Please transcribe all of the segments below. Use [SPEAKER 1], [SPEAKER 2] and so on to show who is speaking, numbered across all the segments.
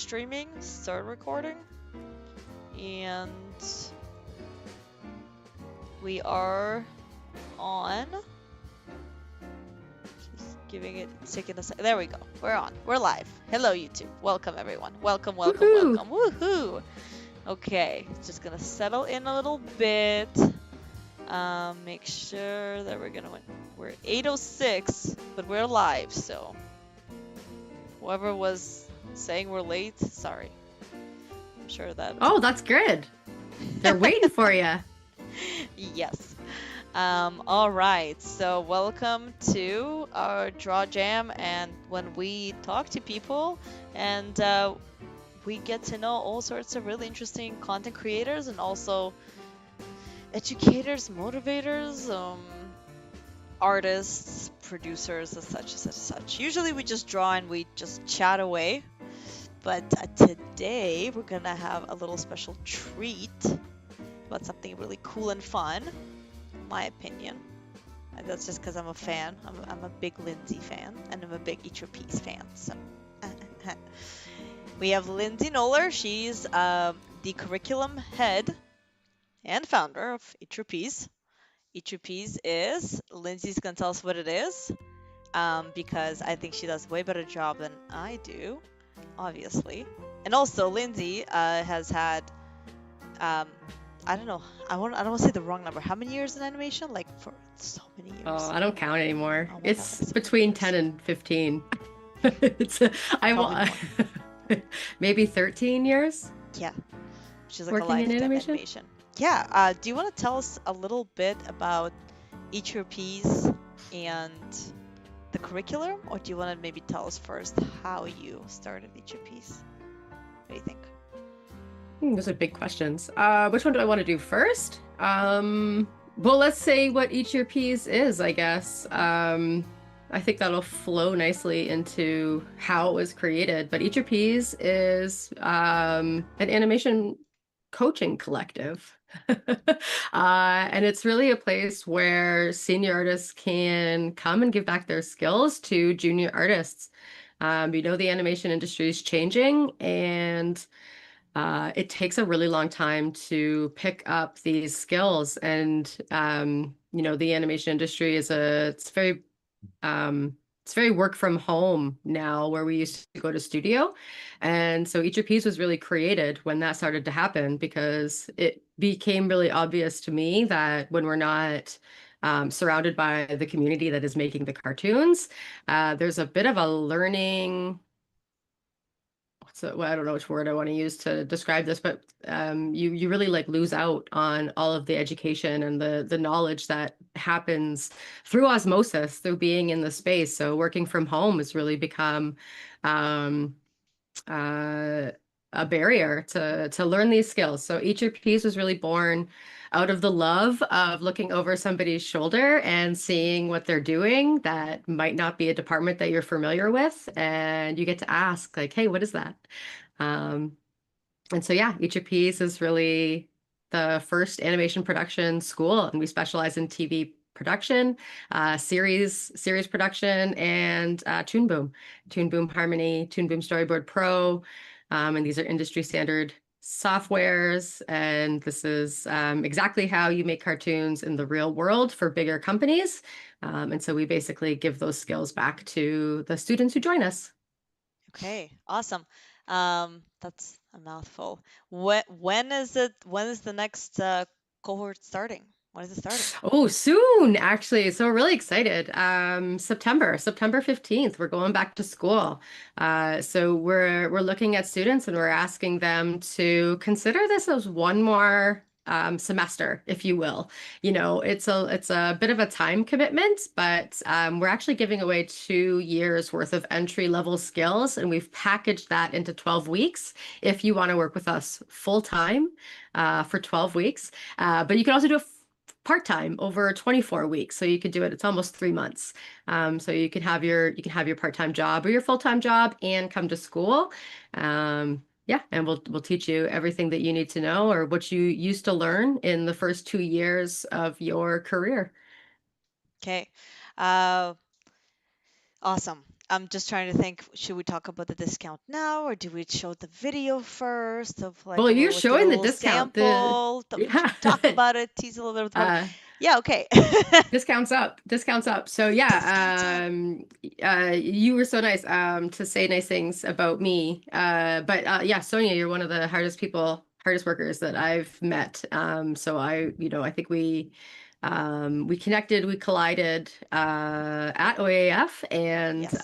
[SPEAKER 1] streaming, start recording, and we are on. Just giving it, taking a sec. There we go. We're on. We're live. Hello, YouTube. Welcome, everyone. Welcome, welcome,
[SPEAKER 2] Woohoo!
[SPEAKER 1] welcome. Woohoo! Okay, just gonna settle in a little bit. Make sure that we're 8:06, but we're live, so whoever was saying we're late, sorry. I'm sure that.
[SPEAKER 2] Oh, that's good. They're waiting for you.
[SPEAKER 1] Yes. All right. So welcome to our Draw Jam, and when we talk to people and we get to know all sorts of really interesting content creators and also educators, motivators, artists, producers, as such, as such. Usually we just draw and we just chat away, but today we're gonna have a little special treat about something really cool and fun, in my opinion. And that's just because I'm a fan. I'm a big Lindsay fan, and I'm a big Eat Your Peas fan. So we have Lindsay Noller. She's the curriculum head and founder of Eat Your Peas. Eat Your Peas is Lindsay's gonna tell us what it is, because I think she does a way better job than I do, obviously. And also, Lindsay has had I don't know. I don't want to say the wrong number. How many years in animation? Like for so many years.
[SPEAKER 2] Oh, I don't count anymore.
[SPEAKER 1] Oh my God,
[SPEAKER 2] It's
[SPEAKER 1] that's so
[SPEAKER 2] between
[SPEAKER 1] years.
[SPEAKER 2] 10 and 15. It's I
[SPEAKER 1] Probably
[SPEAKER 2] will maybe 13 years
[SPEAKER 1] Yeah, she's like a
[SPEAKER 2] working in
[SPEAKER 1] lifetime
[SPEAKER 2] animation.
[SPEAKER 1] animation. Yeah. Do you want to tell us a little bit about Eat Your Peas and the curriculum, or do you want to maybe tell us first how you started Eat Your Peas? What do you think?
[SPEAKER 2] Those are big questions. Which one do I want to do first? Well, let's say what Eat Your Peas is, I guess. I think that'll flow nicely into how it was created. But Eat Your Peas is an animation coaching collective. And it's really a place where senior artists can come and give back their skills to junior artists. The animation industry is changing, and it takes a really long time to pick up these skills. And the animation industry it's very work from home now, where we used to go to studio. And so Eat Your Peas was really created when that started to happen, because it became really obvious to me that when we're not surrounded by the community that is making the cartoons, there's a bit of a learning. So I don't know which word I want to use to describe this, but you really like lose out on all of the education and the knowledge that happens through osmosis, through being in the space. So working from home has really become um, uh, a barrier to learn these skills. So Eat Your Peas was really born out of the love of looking over somebody's shoulder and seeing what they're doing that might not be a department that you're familiar with, and you get to ask like, hey, what is that? Um, and so yeah, Eat Your Peas is really the first animation production school, and we specialize in TV production, series production, and Toon Boom, Toon Boom Harmony, Toon Boom Storyboard Pro, and these are industry standard softwares. And this is exactly how you make cartoons in the real world for bigger companies. And so we basically give those skills back to the students who join us.
[SPEAKER 1] Okay, awesome. That's a mouthful. When is it? When is the next cohort starting? When is it starting?
[SPEAKER 2] Oh, soon, actually. So we're really excited. September 15th, we're going back to school. So we're looking at students and we're asking them to consider this as one more semester, if you will. It's a bit of a time commitment, but we're actually giving away 2 years worth of entry level skills, and we've packaged that into 12 weeks if you want to work with us full time for 12 weeks. But you can also do a part-time over 24 weeks. So you could do it. It's almost 3 months. So you can have your part-time job or your full-time job and come to school. Yeah, and we'll teach you everything that you need to know, or what you used to learn in the first 2 years of your career.
[SPEAKER 1] Okay. Uh, Awesome. I'm just trying to think, should we talk about the discount now, or do we show the video first of like
[SPEAKER 2] Well,
[SPEAKER 1] a
[SPEAKER 2] you're
[SPEAKER 1] little, give a
[SPEAKER 2] showing the
[SPEAKER 1] little
[SPEAKER 2] discount. The
[SPEAKER 1] sample,
[SPEAKER 2] yeah.
[SPEAKER 1] talk about it, tease a little bit of the program?
[SPEAKER 2] uh
[SPEAKER 1] Yeah, okay.
[SPEAKER 2] Discounts up, discounts up. So
[SPEAKER 1] Discounts up.
[SPEAKER 2] yeah, you were so nice to say nice things about me. But yeah, Sonia, you're one of the hardest workers that I've met. So I think we connected, we collided at OAF, and
[SPEAKER 1] Yes.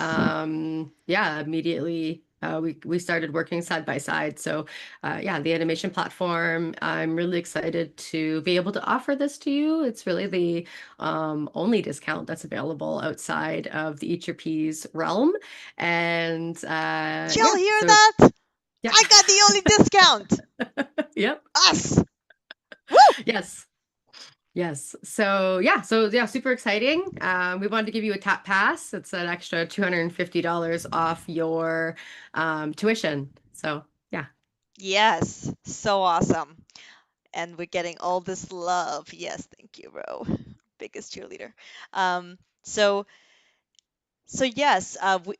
[SPEAKER 2] yeah, immediately we started working side by side. So yeah, the animation platform, I'm really excited to be able to offer this to you. It's really the only discount that's available outside of the Eat Your Peas realm. And
[SPEAKER 1] Did y'all
[SPEAKER 2] yeah,
[SPEAKER 1] hear
[SPEAKER 2] so
[SPEAKER 1] that?
[SPEAKER 2] yeah,
[SPEAKER 1] I got the only discount.
[SPEAKER 2] yep,
[SPEAKER 1] Us. Woo!
[SPEAKER 2] yes. Yes. So yeah, super exciting. We wanted to give you a tap pass. It's an extra $250 off your tuition. So yeah.
[SPEAKER 1] Yes. So awesome. And we're getting all this love. Yes, thank you, bro. Biggest cheerleader. Um, so yes,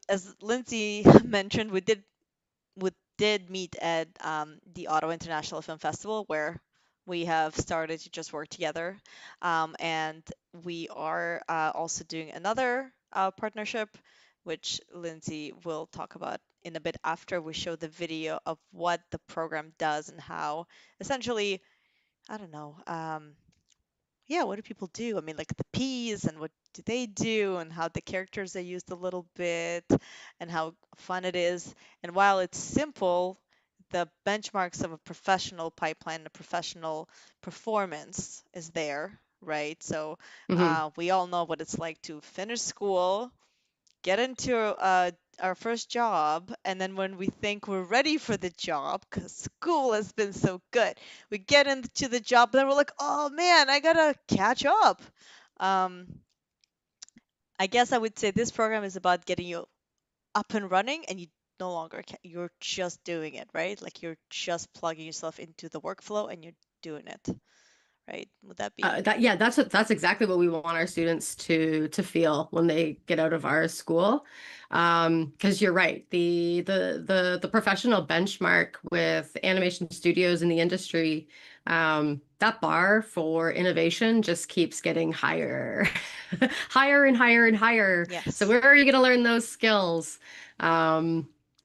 [SPEAKER 1] as Lindsay mentioned, we did meet at the Ottawa International Film Festival, where we have started to just work together, and we are also doing another partnership, which Lindsay will talk about in a bit after we show the video of what the program does and how essentially, I don't know, yeah, what do people do? I mean, like the P's and what do they do and how the characters are used a little bit and how fun it is. And while it's simple, the benchmarks of a professional pipeline, a professional performance is there, right? So
[SPEAKER 2] Hmm.
[SPEAKER 1] we all know what it's like to finish school, get into our first job, and then when we think we're ready for the job, because school has been so good, we get into the job, and then we're like, oh man, I gotta catch up. Um, I guess I would say this program is about getting you up and running, and you no longer you're just doing it, right? Like you're just plugging yourself into the workflow and you're doing it, right? Would that be?
[SPEAKER 2] That's exactly what we want our students to feel when they get out of our school. Because you're right, the professional benchmark with animation studios in the industry, that bar for innovation just keeps getting higher, higher and higher and higher. So
[SPEAKER 1] Yes.
[SPEAKER 2] where are you going to learn those skills?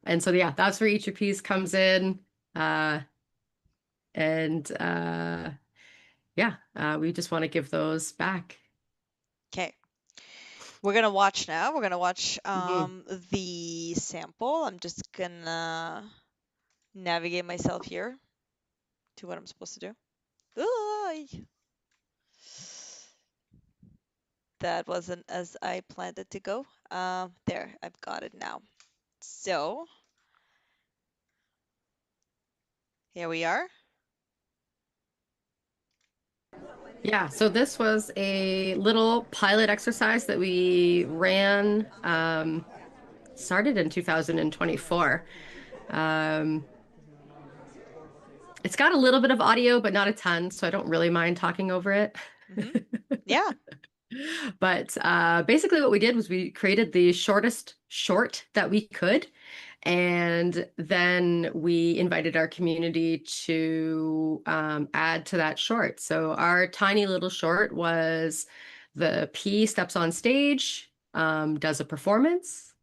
[SPEAKER 2] And so yeah, that's where each your piece comes in. Uh, and yeah, we just want to give those back.
[SPEAKER 1] Okay. We're gonna watch now. We're gonna watch
[SPEAKER 2] Mhm.
[SPEAKER 1] the sample. I'm just gonna navigate myself here to what I'm supposed to do. Ooh, that wasn't as I planned it to go. There, I've got it now. So here we are.
[SPEAKER 2] Yeah, so this was a little pilot exercise that we ran, started in 2024. Um, it's got a little bit of audio, but not a ton, so I don't really mind talking over it.
[SPEAKER 1] Hmm. Yeah.
[SPEAKER 2] But basically, what we did was we created the shortest short that we could. And then we invited our community to add to that short. So our tiny little short was the P steps on stage, does a performance.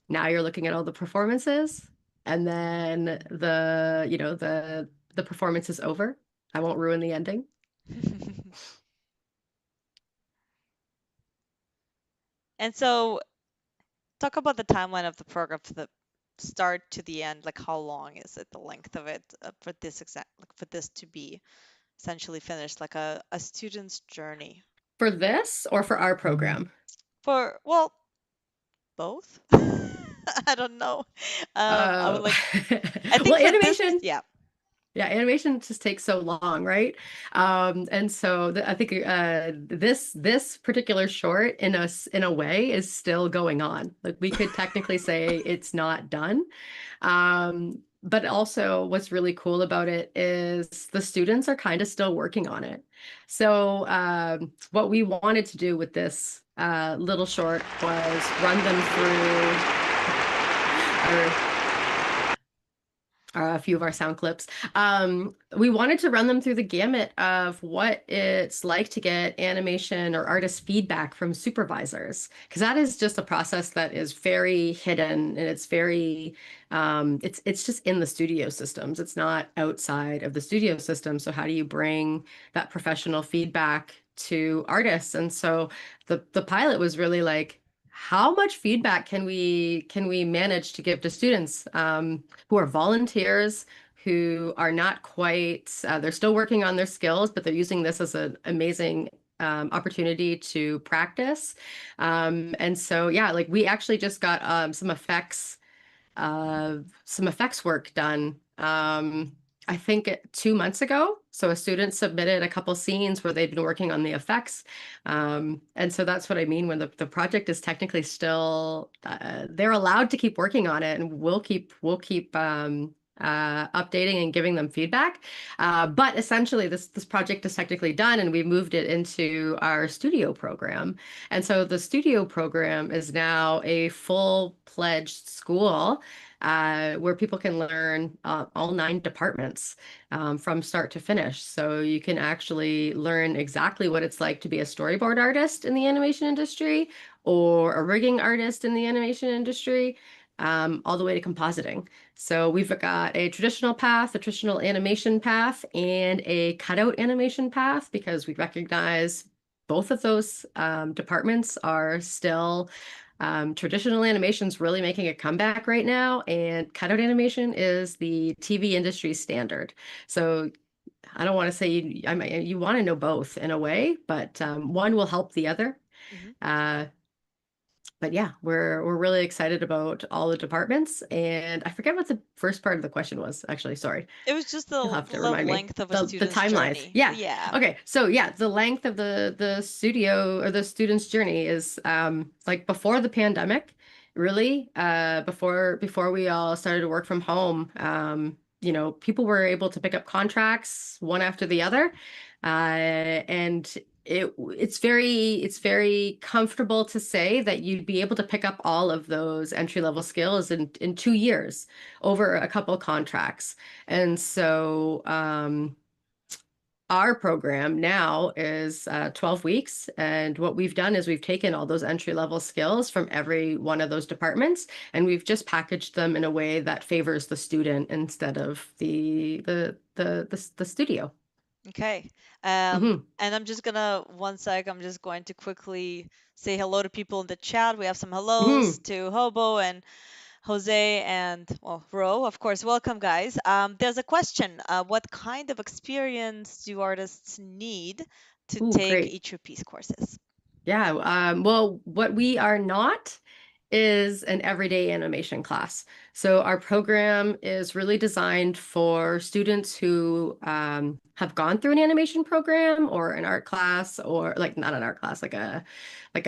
[SPEAKER 2] Now you're looking at all the performances. And then the performance is over. I won't ruin the ending.
[SPEAKER 1] And so talk about the timeline of the program from the start to the end. Like how long is it, the length of it for this exact, like for this to be essentially finished, like a student's journey
[SPEAKER 2] For this or for our program?
[SPEAKER 1] for, well, both. I don't know. I would
[SPEAKER 2] Uh,
[SPEAKER 1] like, I
[SPEAKER 2] well,
[SPEAKER 1] think for this,
[SPEAKER 2] animation.
[SPEAKER 1] yeah.
[SPEAKER 2] Yeah, animation just takes so long, right? And so I think this particular short in a way is still going on. Like we could technically say it's not done. but also what's really cool about it is the students are kind of still working on it. So what we wanted to do with this little short was run them through our a few of our sound clips. We wanted to run them through the gamut of what it's like to get animation or artist feedback from supervisors, because that is just a process that is very hidden and it's very, it's just in the studio systems. It's not outside of the studio system. So how do you bring that professional feedback to artists? And so the pilot was really like, how much feedback can we manage to give to students? Who are volunteers, who are not quite, they're still working on their skills, but they're using this as an amazing opportunity to practice. And so, yeah, like we actually just got some effects work done. I think 2 months ago. So a student submitted a couple scenes where they've been working on the effects. And so that's what I mean when the project is technically still, they're allowed to keep working on it, and we'll keep updating and giving them feedback. But essentially this project is technically done and we moved it into our studio program. And so the studio program is now a full-fledged school where people can learn all 9 departments from start to finish. So you can actually learn exactly what it's like to be a storyboard artist in the animation industry or a rigging artist in the animation industry, all the way to compositing. So we've got a traditional path, a traditional animation path, and a cutout animation path because we recognize both of those departments are still traditional animation's really making a comeback right now, and cutout animation is the TV industry standard. So I don't want to say I mean, you want to know both in a way, but one will help the other.
[SPEAKER 1] Hmm.
[SPEAKER 2] Uh, but yeah, we're really excited about all the departments. And I forget what the first part of the question was, actually. Sorry.
[SPEAKER 1] It was just
[SPEAKER 2] You'll have to
[SPEAKER 1] the
[SPEAKER 2] remind me.
[SPEAKER 1] length of a
[SPEAKER 2] The
[SPEAKER 1] student's
[SPEAKER 2] timelines.
[SPEAKER 1] journey.
[SPEAKER 2] Yeah.
[SPEAKER 1] Yeah.
[SPEAKER 2] Okay. So yeah, the length of the studio or the student's journey is like before the pandemic, really, before we all started to work from home, people were able to pick up contracts one after the other. And it's very comfortable to say that you'd be able to pick up all of those entry level skills in 2 years over a couple contracts. And so our program now is 12 weeks. And what we've done is we've taken all those entry level skills from every one of those departments and we've just packaged them in a way that favors the student instead of the studio.
[SPEAKER 1] Okay.
[SPEAKER 2] Hmm.
[SPEAKER 1] And I'm just gonna, one sec, I'm just going to quickly say hello to people in the chat. We have some hellos
[SPEAKER 2] Hmm.
[SPEAKER 1] to Hobo and Jose and, well, Ro, of course. Welcome, guys. There's a question. What kind of experience do artists need to
[SPEAKER 2] Ooh,
[SPEAKER 1] take
[SPEAKER 2] great.
[SPEAKER 1] each of these courses?
[SPEAKER 2] Yeah, well, what we are not is an everyday animation class. So our program is really designed for students who have gone through an animation program or an art class, or like not an art class, like like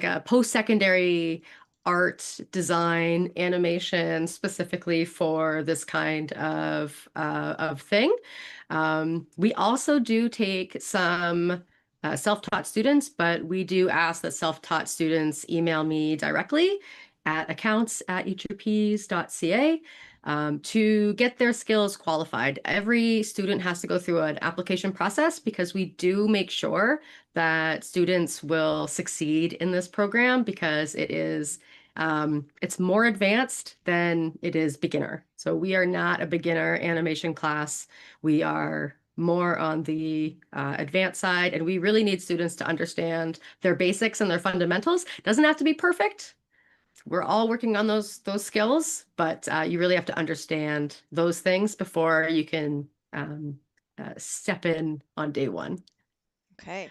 [SPEAKER 2] a post-secondary art design animation specifically for this kind of thing. We also do take some self-taught students, but we do ask that self-taught students email me directly at accounts@utrps.ca to get their skills qualified. Every student has to go through an application process because we do make sure that students will succeed in this program because it's more advanced than it is beginner. So we are not a beginner animation class. We are more on the advanced side, and we really need students to understand their basics and their fundamentals. It doesn't have to be perfect. We're all working on those skills, but you really have to understand those things before you can step in on day one.
[SPEAKER 1] Okay.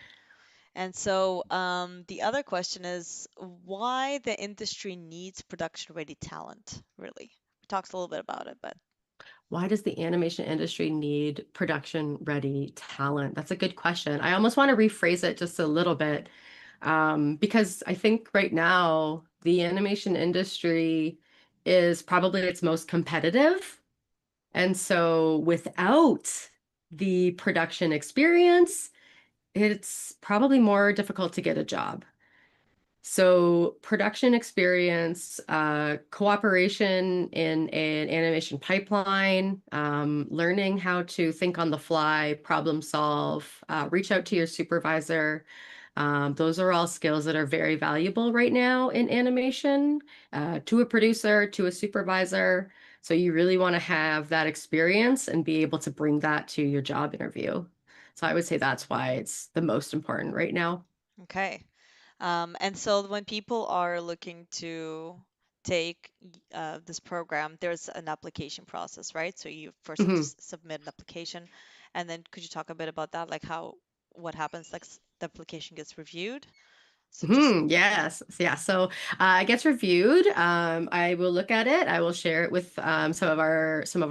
[SPEAKER 1] And so the other question is why the industry needs production-ready talent, really. We talked a little bit about it, but
[SPEAKER 2] Why does the animation industry need production ready talent? That's a good question. I almost want to rephrase it just a little bit because I think right now the animation industry is probably its most competitive. And so without the production experience, it's probably more difficult to get a job. So production experience, cooperation in an animation pipeline, learning how to think on the fly, problem solve, reach out to your supervisor. Those are all skills that are very valuable right now in animation, to a producer, to a supervisor. So you really want to have that experience and be able to bring that to your job interview. So I would say that's why it's the most important right now.
[SPEAKER 1] Okay. And so when people are looking to take this program, there's an application process, right? So you first have to
[SPEAKER 2] Mhm.
[SPEAKER 1] submit an application, and then could you talk a bit about that, like how what happens, like the application gets reviewed? So just yeah.
[SPEAKER 2] Yes. Yeah. So it gets reviewed. I will look at it. I will share it with some of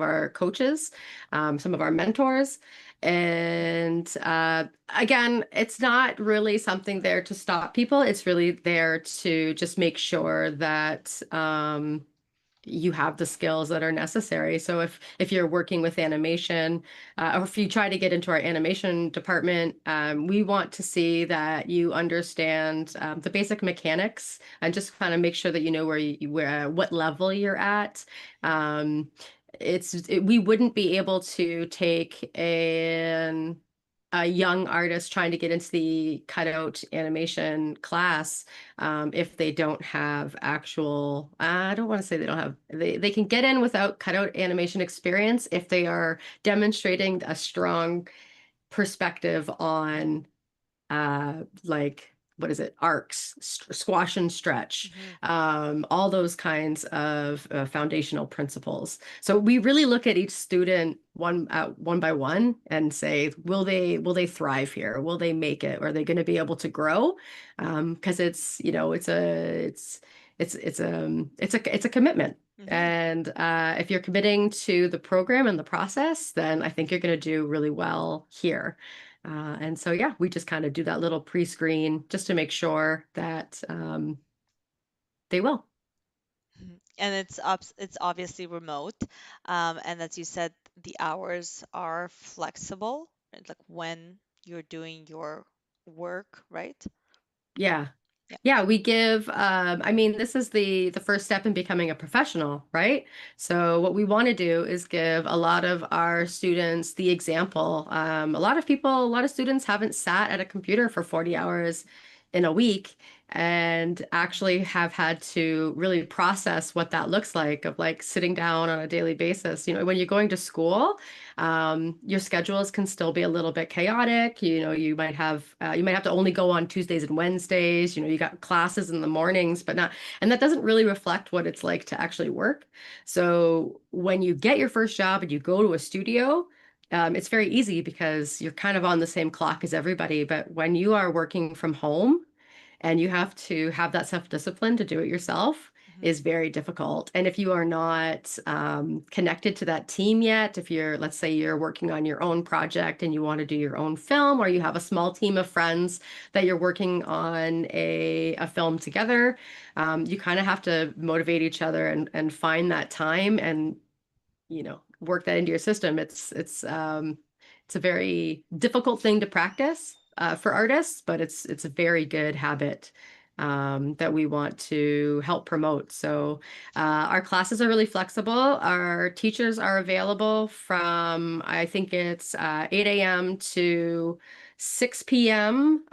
[SPEAKER 2] our coaches, some of our mentors. And again, it's not really something there to stop people. It's really there to just make sure that you have the skills that are necessary. So if you're working with animation, or if you try to get into our animation department, we want to see that you understand the basic mechanics and just kind of make sure that you know where what level you're at. Um, we wouldn't be able to take a young artist trying to get into the cutout animation class, if they don't have actual, I don't want to say they don't have, they can get in without cutout animation experience if they are demonstrating a strong perspective on like what is it, arcs, squash and stretch,
[SPEAKER 1] Hmm.
[SPEAKER 2] all those kinds of foundational principles. So we really look at each student one by one and say, will they thrive here? Will they make it? Are they going to be able to grow? Because it's, it's a commitment.
[SPEAKER 1] Hmm.
[SPEAKER 2] And if you're committing to the program and the process, then I think you're going to do really well here. And so, yeah, we just kind of do that little pre-screen just to make sure that they will.
[SPEAKER 1] And it's obviously remote, and as you said, the hours are flexible, and like when you're doing your work, right?
[SPEAKER 2] Yeah.
[SPEAKER 1] Yeah.
[SPEAKER 2] Yeah, we give, I mean, this is the first step in becoming a professional, right? So what we want to do is give a lot of our students the example. A lot of students haven't sat at a computer for 40 hours in a week and actually have had to really process what that looks like of like sitting down on a daily basis. When you're going to school, your schedules can still be a little bit chaotic. You might have to only go on Tuesdays and Wednesdays. You got classes in the mornings, but not, and that doesn't really reflect what it's like to actually work. So when you get your first job and you go to a studio, it's very easy because you're kind of on the same clock as everybody. But when you are working from home, and you have to have that self-discipline to do it yourself
[SPEAKER 1] Hmm.
[SPEAKER 2] is very difficult. And if you are not connected to that team yet, if let's say you're working on your own project and you want to do your own film, or you have a small team of friends that you're working on a film together, you kind of have to motivate each other and find that time and work that into your system. It's a very difficult thing to practice for artists, but it's a very good habit that we want to help promote. So our classes are really flexible. Our teachers are available from, I think it's 8 a.m. to 6 p.m.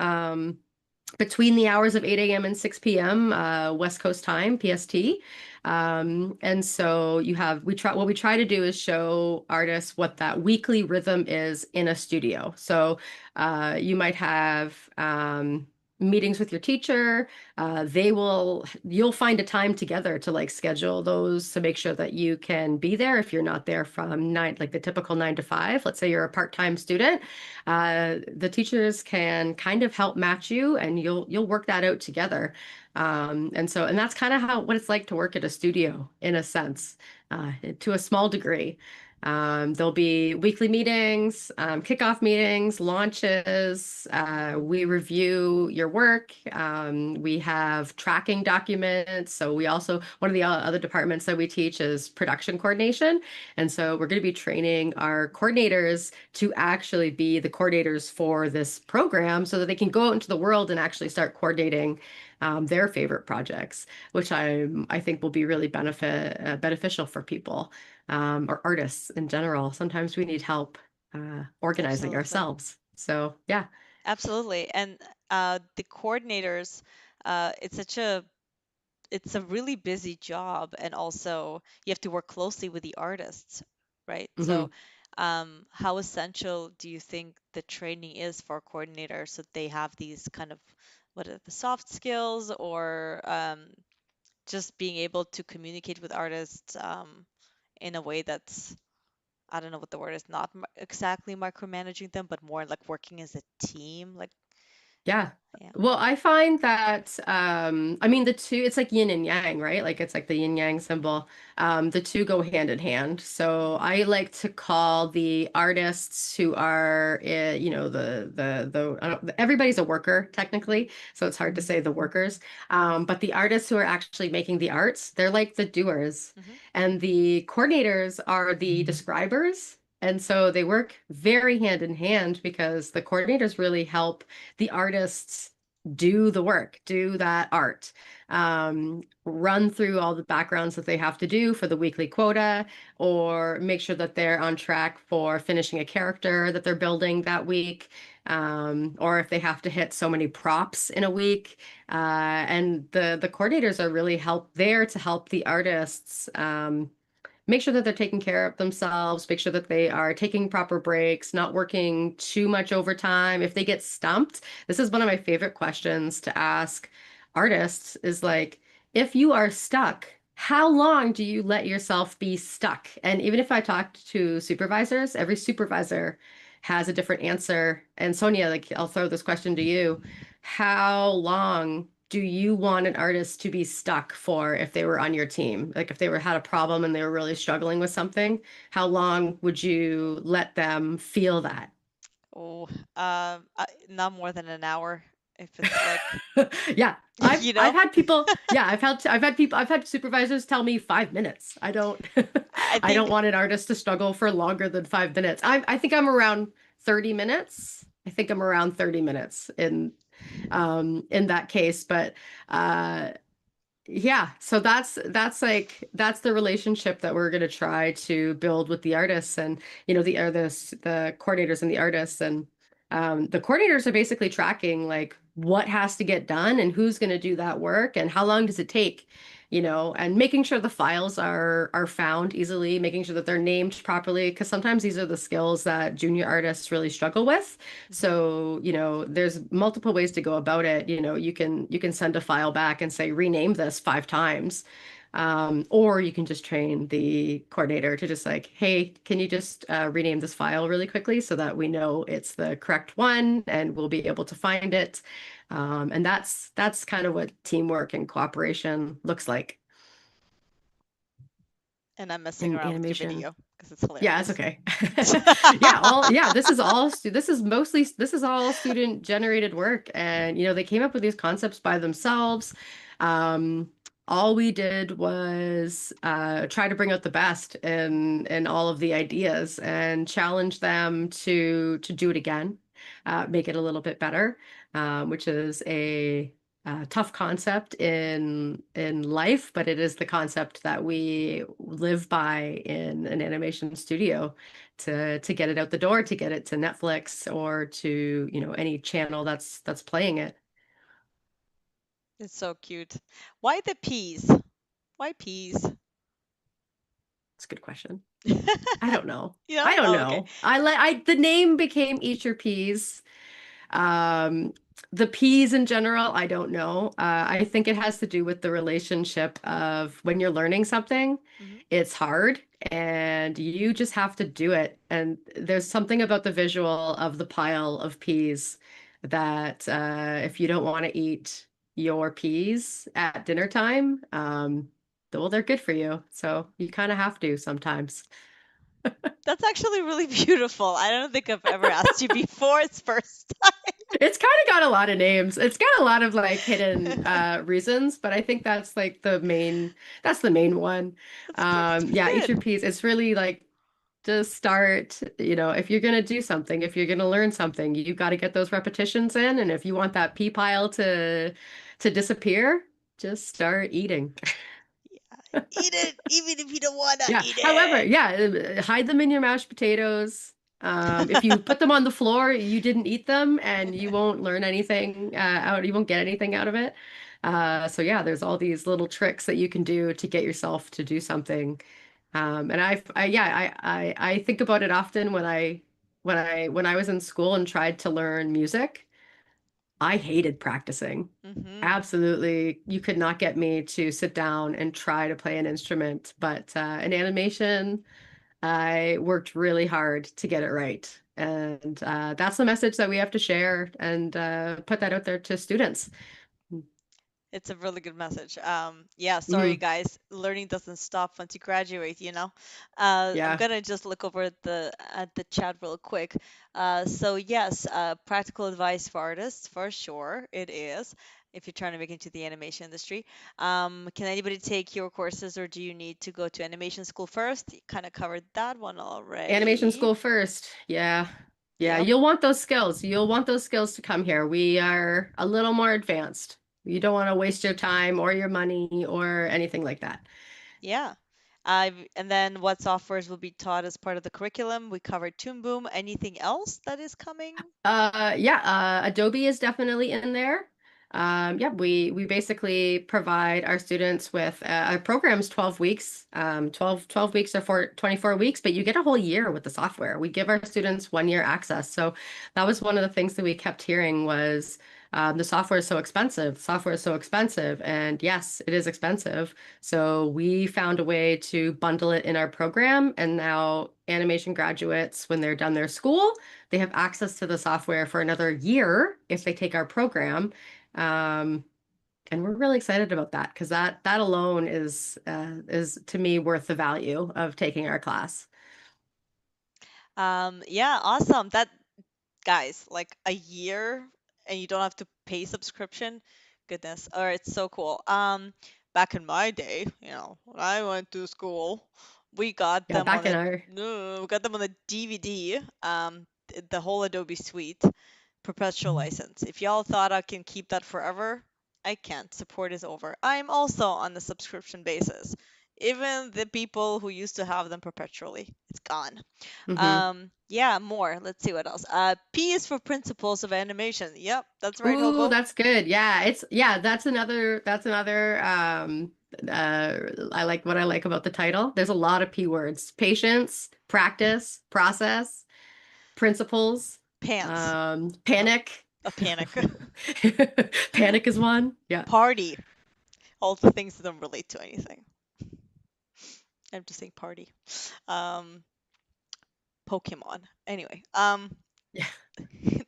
[SPEAKER 2] Between the hours of 8 a.m. and 6 p.m. West Coast time, PST. And so what we try to do is show artists what that weekly rhythm is in a studio. So you might have meetings with your teacher. You'll find a time together to like schedule those to make sure that you can be there if you're not there from nine, like the typical 9 to 5. Let's say you're a part-time student. The teachers can kind of help match you and you'll work that out together. And that's kind of what it's like to work at a studio in a sense, to a small degree. There'll be weekly meetings, kickoff meetings, launches. We review your work. We have tracking documents. So we also, one of the other departments that we teach is production coordination. And so we're going to be training our coordinators to actually be the coordinators for this program so that they can go out into the world and actually start coordinating their favorite projects, which I think will be really beneficial for people or artists in general. Sometimes we need help organizing
[SPEAKER 1] Absolutely.
[SPEAKER 2] ourselves. So yeah,
[SPEAKER 1] Absolutely. And the coordinators, it's such a it's a really busy job, and also you have to work closely with the artists, right?
[SPEAKER 2] hmm
[SPEAKER 1] So, how essential do you think the training is for coordinators so they have these kind of what are the soft skills or just being able to communicate with artists in a way that's I don't know what the word is, not exactly micromanaging them, but more like working as a team, like
[SPEAKER 2] yeah.
[SPEAKER 1] yeah.
[SPEAKER 2] Well, I find that I mean the two, it's like yin and yang, right? Like it's like the yin yang symbol. The two go hand in hand. So
[SPEAKER 1] Mhm.
[SPEAKER 2] I like to call the artists who are you know I don't, everybody's a worker technically, so it's hard to say the workers. But the artists who are actually making the arts, they're like the doers.
[SPEAKER 1] Mhm.
[SPEAKER 2] And the coordinators are the describers. And so they work very hand in hand because the coordinators really help the artists do the work, do that art, run through all the backgrounds that they have to do for the weekly quota, or make sure that they're on track for finishing a character that they're building that week, or if they have to hit so many props in a week. And the coordinators are really there to help the artists. Make sure that they're taking care of themselves, make sure that they are taking proper breaks, not working too much overtime. If they get stumped, this is one of my favorite questions to ask artists is like, if you are stuck, how long do you let yourself be stuck? And even if I talked to supervisors, every supervisor has a different answer. And Sonia, like I'll throw this question to you. How long do you want an artist to be stuck for if they were on your team? Like if they had a problem and they were really struggling with something, how long would you let them feel that?
[SPEAKER 1] Oh, not more than an hour if it's like,
[SPEAKER 2] Yeah, I've
[SPEAKER 1] you
[SPEAKER 2] I've
[SPEAKER 1] know,
[SPEAKER 2] had people, yeah, I've had supervisors tell me 5 minutes. I don't
[SPEAKER 1] I
[SPEAKER 2] I don't
[SPEAKER 1] think,
[SPEAKER 2] want an artist to struggle for longer than 5 minutes. I think I'm around 30 minutes. I think I'm around 30 minutes in that case. But uh yeah, so that's the relationship that we're going to try to build with the artists and the coordinators and the artists and the coordinators are basically tracking like what has to get done and who's going to do that work and how long does it take, and making sure the files are found easily, making sure that they're named properly because sometimes these are the skills that junior artists really struggle with.
[SPEAKER 1] mhm.
[SPEAKER 2] So, there's multiple ways to go about it. You can send a file back and say, rename this 5 times. Or you can just train the coordinator to just like, hey, can you just rename this file really quickly so that we know it's the correct one and we'll be able to find it. And that's kind of what teamwork and cooperation looks like
[SPEAKER 1] And I'm messing
[SPEAKER 2] in
[SPEAKER 1] around with your
[SPEAKER 2] animation.
[SPEAKER 1] video because it's
[SPEAKER 2] Yeah, it's
[SPEAKER 1] hilarious.
[SPEAKER 2] okay. Yeah, this is all student generated work and they came up with these concepts by themselves. Um all we did was try to bring out the best in all of the ideas and challenge them to do it again, make it a little bit better, which is a tough concept in life, but it is the concept that we live by in an animation studio to get it out the door, to get it to Netflix or to, any channel that's playing it.
[SPEAKER 1] It's so cute. Why the peas? Why peas?
[SPEAKER 2] It's a good question. I don't know.
[SPEAKER 1] You know?
[SPEAKER 2] I don't
[SPEAKER 1] Oh, okay.
[SPEAKER 2] know. The name became Eat Your Peas. Um, the peas in general, I don't know. I think it has to do with the relationship of when you're learning something,
[SPEAKER 1] Hmm.
[SPEAKER 2] it's hard and you just have to do it. And there's something about the visual of the pile of peas that if you don't want to eat your peas at dinner time, well, they're good for you. So you kind of have to sometimes.
[SPEAKER 1] That's actually really beautiful. I don't think I've ever asked you before. It's first
[SPEAKER 2] It's kind of got a lot of names. It's got a lot of like hidden
[SPEAKER 1] time.
[SPEAKER 2] reasons, but I think that's like that's the main one.
[SPEAKER 1] That's pretty
[SPEAKER 2] Yeah, each
[SPEAKER 1] good.
[SPEAKER 2] your piece, it's really like just start, if you're gonna do something, if you're gonna learn something, you got to get those repetitions in, and if you want that pea pile to disappear, just start eating.
[SPEAKER 1] Yeah. Eat it, even if you don't wanna
[SPEAKER 2] Yeah.
[SPEAKER 1] eat
[SPEAKER 2] However,
[SPEAKER 1] it.
[SPEAKER 2] yeah, hide them in your mashed potatoes. If you put them on the floor, you didn't eat them, and you won't learn anything out. You won't get anything out of it. So yeah, there's all these little tricks that you can do to get yourself to do something. And yeah, I think about it often when I was in school and tried to learn music. I hated practicing.
[SPEAKER 1] Hmm.
[SPEAKER 2] Absolutely. You could not get me to sit down and try to play an instrument. But in animation, I worked really hard to get it right. And that's the message that we have to share and put that out there to students.
[SPEAKER 1] It's a really good message. Yeah, sorry
[SPEAKER 2] Mhm.
[SPEAKER 1] guys, learning doesn't stop once you graduate, I'm
[SPEAKER 2] Yeah.
[SPEAKER 1] gonna just look over at the chat real quick. So yes, practical advice for artists, for sure, it is. If you're trying to make it into the animation industry, can anybody take your courses, or do you need to go to animation school first? You kind of covered that one
[SPEAKER 2] Animation
[SPEAKER 1] already.
[SPEAKER 2] school first. Yeah. Yeah.
[SPEAKER 1] Yep.
[SPEAKER 2] You'll want those skills. You'll want those skills to come here. We are a little more advanced. You don't want to waste your time or your money or anything like that.
[SPEAKER 1] Yeah. And then what softwares will be taught as part of the curriculum? We covered Toon Boom. Anything else that is coming?
[SPEAKER 2] Yeah, Adobe is definitely in there. Yeah, we basically provide our students with our program's 12 weeks, 12 weeks or 24 weeks, but you get a whole year with the software. We give our students 1 year access. So that was one of the things that we kept hearing was the software is so expensive. Software is so expensive. And yes, it is expensive. So we found a way to bundle it in our program. And now animation graduates, when they're done their school, they have access to the software for another year if they take our program. Um, and we're really excited about that because that alone is to me worth the value of taking our class.
[SPEAKER 1] Yeah, awesome. That guys, like a year and you don't have to pay subscription. Goodness. All right, so cool. Back in my day, when I went to school, we got
[SPEAKER 2] Yeah,
[SPEAKER 1] them
[SPEAKER 2] back
[SPEAKER 1] on
[SPEAKER 2] in
[SPEAKER 1] a
[SPEAKER 2] our
[SPEAKER 1] no, we got them on a DVD. The whole Adobe Suite, perpetual license. If y'all thought I can keep that forever, I can't. Support is over. I'm also on the subscription basis. Even the people who used to have them perpetually, it's gone.
[SPEAKER 2] hmm
[SPEAKER 1] Yeah, more. Let's see what else. P is for principles of animation. Yep, that's right,
[SPEAKER 2] Ooh,
[SPEAKER 1] Hobo.
[SPEAKER 2] that's good. Yeah, that's another I like what I like about the title. There's a lot of P words. Patience, practice, process, principles,
[SPEAKER 1] Pants. No,
[SPEAKER 2] panic.
[SPEAKER 1] a panic.
[SPEAKER 2] Panic is one. Yeah.
[SPEAKER 1] Party. All the things that don't relate to anything. I'm just saying party. Um, Pokemon. Anyway,
[SPEAKER 2] Yeah.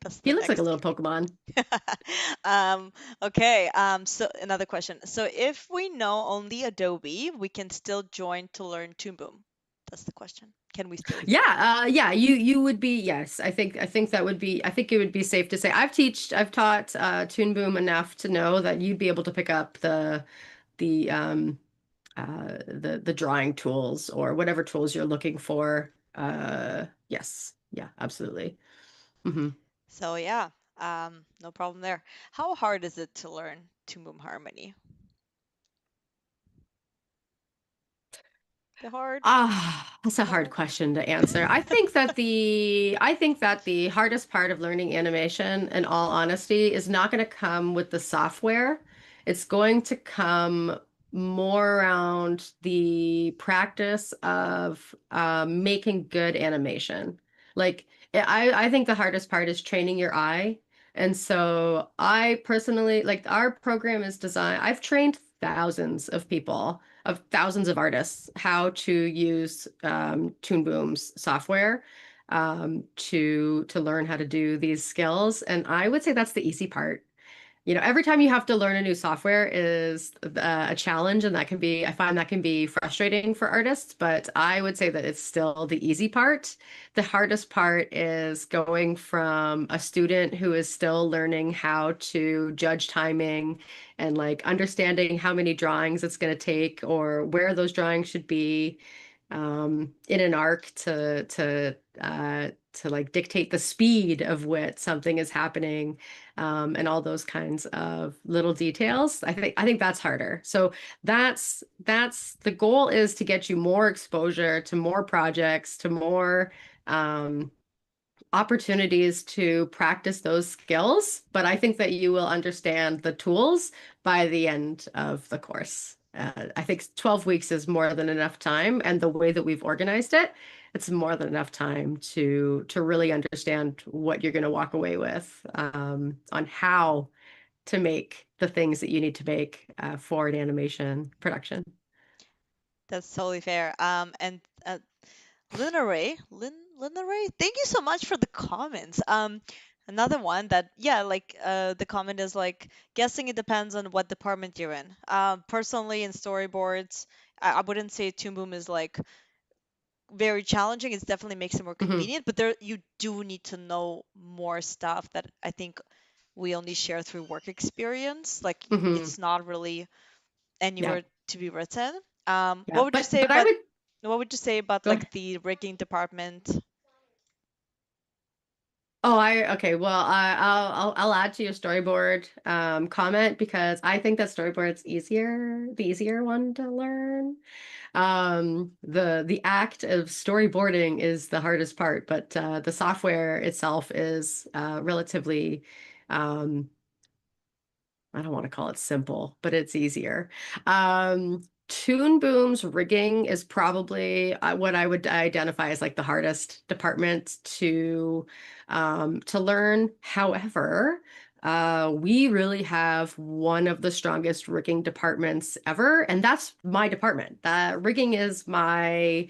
[SPEAKER 1] that's the
[SPEAKER 2] He looks like a
[SPEAKER 1] next.
[SPEAKER 2] little Pokemon.
[SPEAKER 1] Um, okay. So another question. So if we know only Adobe, we can still join to learn Toon Boom. That's the question. Can we still use it?
[SPEAKER 2] Yeah, you would be, yes. I think that would be, I think it would be safe to say I've taught Toon Boom enough to know that you'd be able to pick up the drawing tools or whatever tools you're looking for. Yes. Yeah, absolutely. Hmm.
[SPEAKER 1] So yeah, no problem there. How hard is it to learn Toon Boom Harmony? The hard?
[SPEAKER 2] That's a hard
[SPEAKER 1] No.
[SPEAKER 2] question to answer. I think that the hardest part of learning animation, in all honesty, is not going to come with the software. It's going to come more around the practice of making good animation. Like I think the hardest part is training your eye. And so I personally, like our program is designed, I've trained thousands of people of thousands of artists how to use Toon Boom's software to learn how to do these skills. And I would say that's the easy part. every time you have to learn a new software is a challenge, and I find that can be frustrating for artists, but I would say that it's still the easy part. The hardest part is going from a student who is still learning how to judge timing and like understanding how many drawings it's going to take or where those drawings should be in an arc to like dictate the speed of what something is happening, and all those kinds of little details. I think that's harder. So that's the goal, is to get you more exposure to more projects, to more um, opportunities to practice those skills. But I think that you will understand the tools by the end of the course. I think 12 weeks is more than enough time, and the way that we've organized it, it's more than enough time to really understand what you're going to walk away with, on how to make the things that you need to make for an animation production.
[SPEAKER 1] That's totally fair. And Lina Ray, Lina Ray, thank you so much for the comments. Another one that, yeah, like the comment is like, guessing it depends on what department you're in. Personally, in storyboards, I wouldn't say Toon Boom is like very challenging. It definitely makes it more
[SPEAKER 2] Hmm.
[SPEAKER 1] convenient, but there you do need to know more stuff that I think we only share through work experience. Like
[SPEAKER 2] Hmm.
[SPEAKER 1] it's not really
[SPEAKER 2] Yeah,
[SPEAKER 1] anywhere to be written.
[SPEAKER 2] yeah. But I would
[SPEAKER 1] What would you say about
[SPEAKER 2] go
[SPEAKER 1] like
[SPEAKER 2] ahead.
[SPEAKER 1] the rigging department?
[SPEAKER 2] Oh, okay. Well, I'll add to your storyboard comment, because I think that storyboard's the easier one to learn. The act of storyboarding is the hardest part, but the software itself is relatively um, I don't want to call it simple, but it's easier. Toon Boom's rigging is probably what I would identify as like the hardest department to learn. However, we really have one of the strongest rigging departments ever, and that's my department. Rigging is my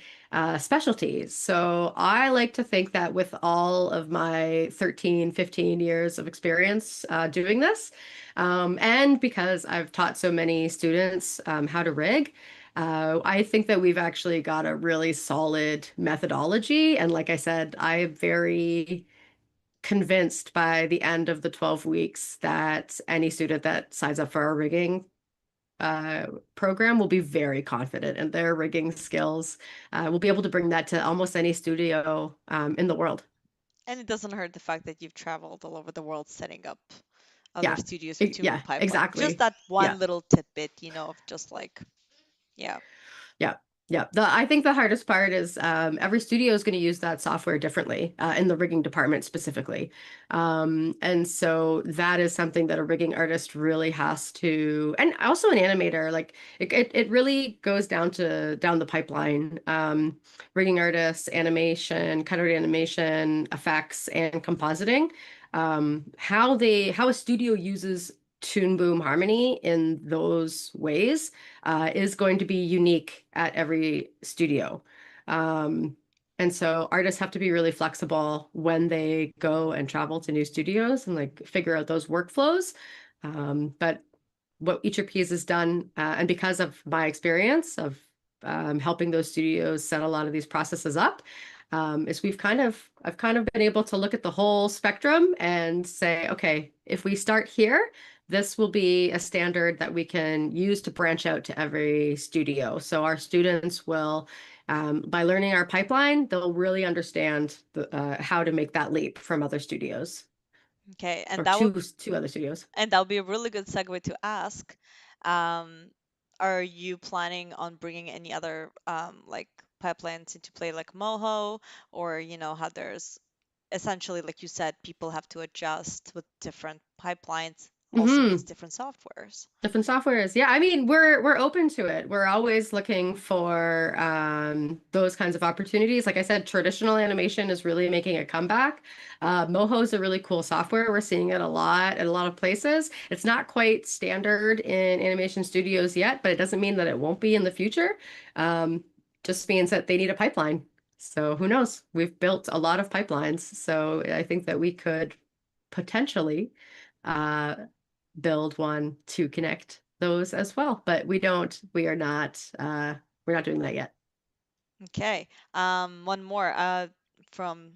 [SPEAKER 2] specialty. So I like to think that with all of my 13, 15 years of experience doing this, and because I've taught so many students how to rig, I think that we've actually got a really solid methodology. And like I said, I'm very convinced by the end of the 12 weeks that any student that signs up for our rigging uh, program will be very confident in their rigging skills. We'll be able to bring that to almost any studio in the world.
[SPEAKER 1] And it doesn't hurt the fact that you've traveled all over the world setting up other
[SPEAKER 2] Yeah,
[SPEAKER 1] studios with Toon Boom
[SPEAKER 2] yeah,
[SPEAKER 1] Pipeline. Just
[SPEAKER 2] exactly.
[SPEAKER 1] that
[SPEAKER 2] Yeah.
[SPEAKER 1] one little tidbit, of just like, yeah.
[SPEAKER 2] Yeah. Yeah. I think the hardest part is every studio is going to use that software differently in the rigging department specifically. And so that is something that a rigging artist really has to, and also an animator, like it really goes down the pipeline. Rigging artists, animation, cutout animation, effects, and compositing. How a studio uses Toon Boom Harmony in those ways is going to be unique at every studio. Um, and so artists have to be really flexible when they go and travel to new studios and like figure out those workflows. But what Each of Peas has done, and because of my experience of helping those studios set a lot of these processes up, is I've kind of been able to look at the whole spectrum and say, okay, if we start here, this will be a standard that we can use to branch out to every studio. So our students will, by learning our pipeline, they'll really understand how to make that leap from other studios,
[SPEAKER 1] Okay,
[SPEAKER 2] or two other studios.
[SPEAKER 1] and that would be a really good segue to ask, um, are you planning on bringing any other like pipelines into play like Moho, or how there's essentially, like you said, people have to adjust with different pipelines, also means
[SPEAKER 2] Hmm.
[SPEAKER 1] different softwares.
[SPEAKER 2] Different softwares. Yeah, I mean, we're open to it. We're always looking for those kinds of opportunities. Like I said, traditional animation is really making a comeback. Moho is a really cool software. We're seeing it a lot at a lot of places. It's not quite standard in animation studios yet, but it doesn't mean that it won't be in the future. Um, just means that they need a pipeline. So who knows? We've built a lot of pipelines, so I think that we could potentially uh, build one to connect those as well. But we're not doing that yet.
[SPEAKER 1] Okay. One more from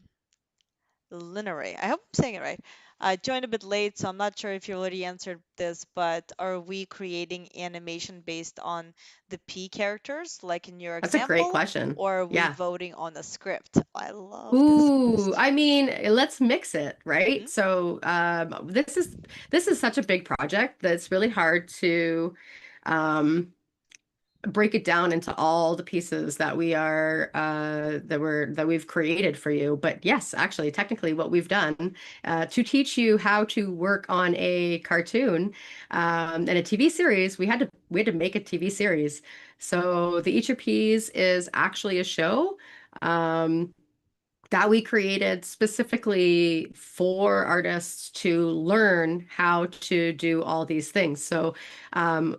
[SPEAKER 1] Linare. I hope I'm saying it right. I joined a bit late, so I'm not sure if you already answered this, but are we creating animation based on the P characters, like in your
[SPEAKER 2] That's a great
[SPEAKER 1] example,
[SPEAKER 2] question.
[SPEAKER 1] or are we
[SPEAKER 2] Yeah.
[SPEAKER 1] voting on a script? I love this
[SPEAKER 2] Ooh,
[SPEAKER 1] question.
[SPEAKER 2] I mean, let's mix it, right?
[SPEAKER 1] Hmm.
[SPEAKER 2] So, this is such a big project that it's really hard to um break it down into all the pieces that we've created for you. But yes, actually, technically, what we've done to teach you how to work on a cartoon and a TV series, we had to make a TV series. So the Eat Your Peas is actually a show. Um, that we created specifically for artists to learn how to do all these things. So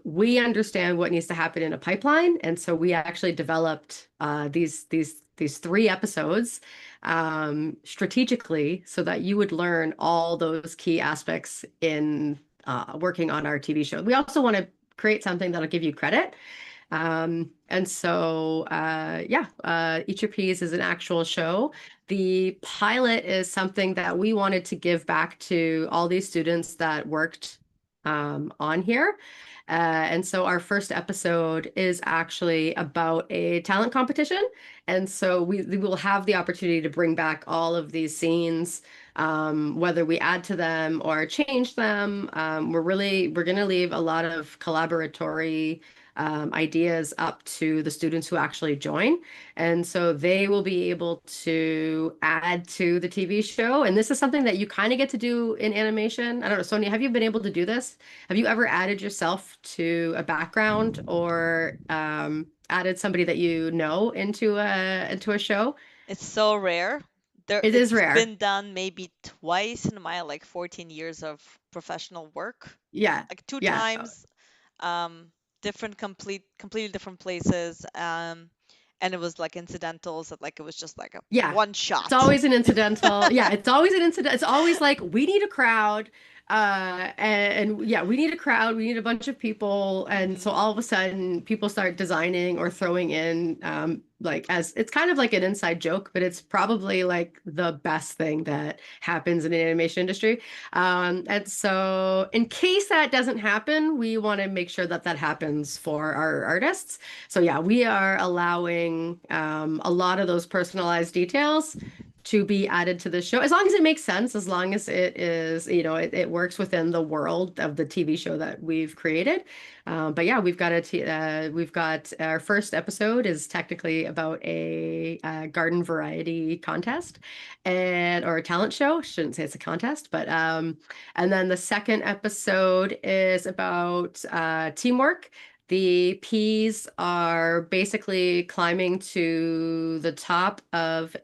[SPEAKER 2] we understand what needs to happen in a pipeline, and so we actually developed these 3 episodes strategically so that you would learn all those key aspects in working on our TV show. We also want to create something that'll give you credit. Eat Your Peas is an actual show. The pilot is something that we wanted to give back to all these students that worked on here. And so our first episode is actually about a talent competition. And so we will have the opportunity to bring back all of these scenes, whether we add to them or change them. We're going to leave a lot of collaboratory ideas up to the students who actually join. And so they will be able to add to the TV show. And this is something that you kind of get to do in animation. I don't know, Sonia, have you been able to do this? Have you ever added yourself to a background or added somebody that you know into a show?
[SPEAKER 1] It's so rare.
[SPEAKER 2] It is
[SPEAKER 1] It's
[SPEAKER 2] rare.
[SPEAKER 1] been done maybe twice in my like 14 years of professional work.
[SPEAKER 2] Yeah.
[SPEAKER 1] Like two
[SPEAKER 2] Yeah.
[SPEAKER 1] times, um, completely different places, and it was like incidentals that like it was just like a
[SPEAKER 2] Yeah.
[SPEAKER 1] one
[SPEAKER 2] It's
[SPEAKER 1] shot.
[SPEAKER 2] always an incidental. Yeah, it's always an incident. It's always like we need a crowd. Yeah, we need a crowd. We need a bunch of people. And so
[SPEAKER 1] Hmm.
[SPEAKER 2] all of a sudden people start designing or throwing in like as it's kind of like an inside joke, but it's probably like the best thing that happens in the animation industry. And so in case that doesn't happen, we want to make sure that that happens for our artists. So yeah, we are allowing a lot of those personalized details to be added to the show, as long as it makes sense, as long as it is, it works within the world of the TV show that we've created. But yeah, we've got our first episode is technically about a garden variety contest and or a talent show. Shouldn't say it's a contest, but and then the second episode is about teamwork. The peas are basically climbing to the top of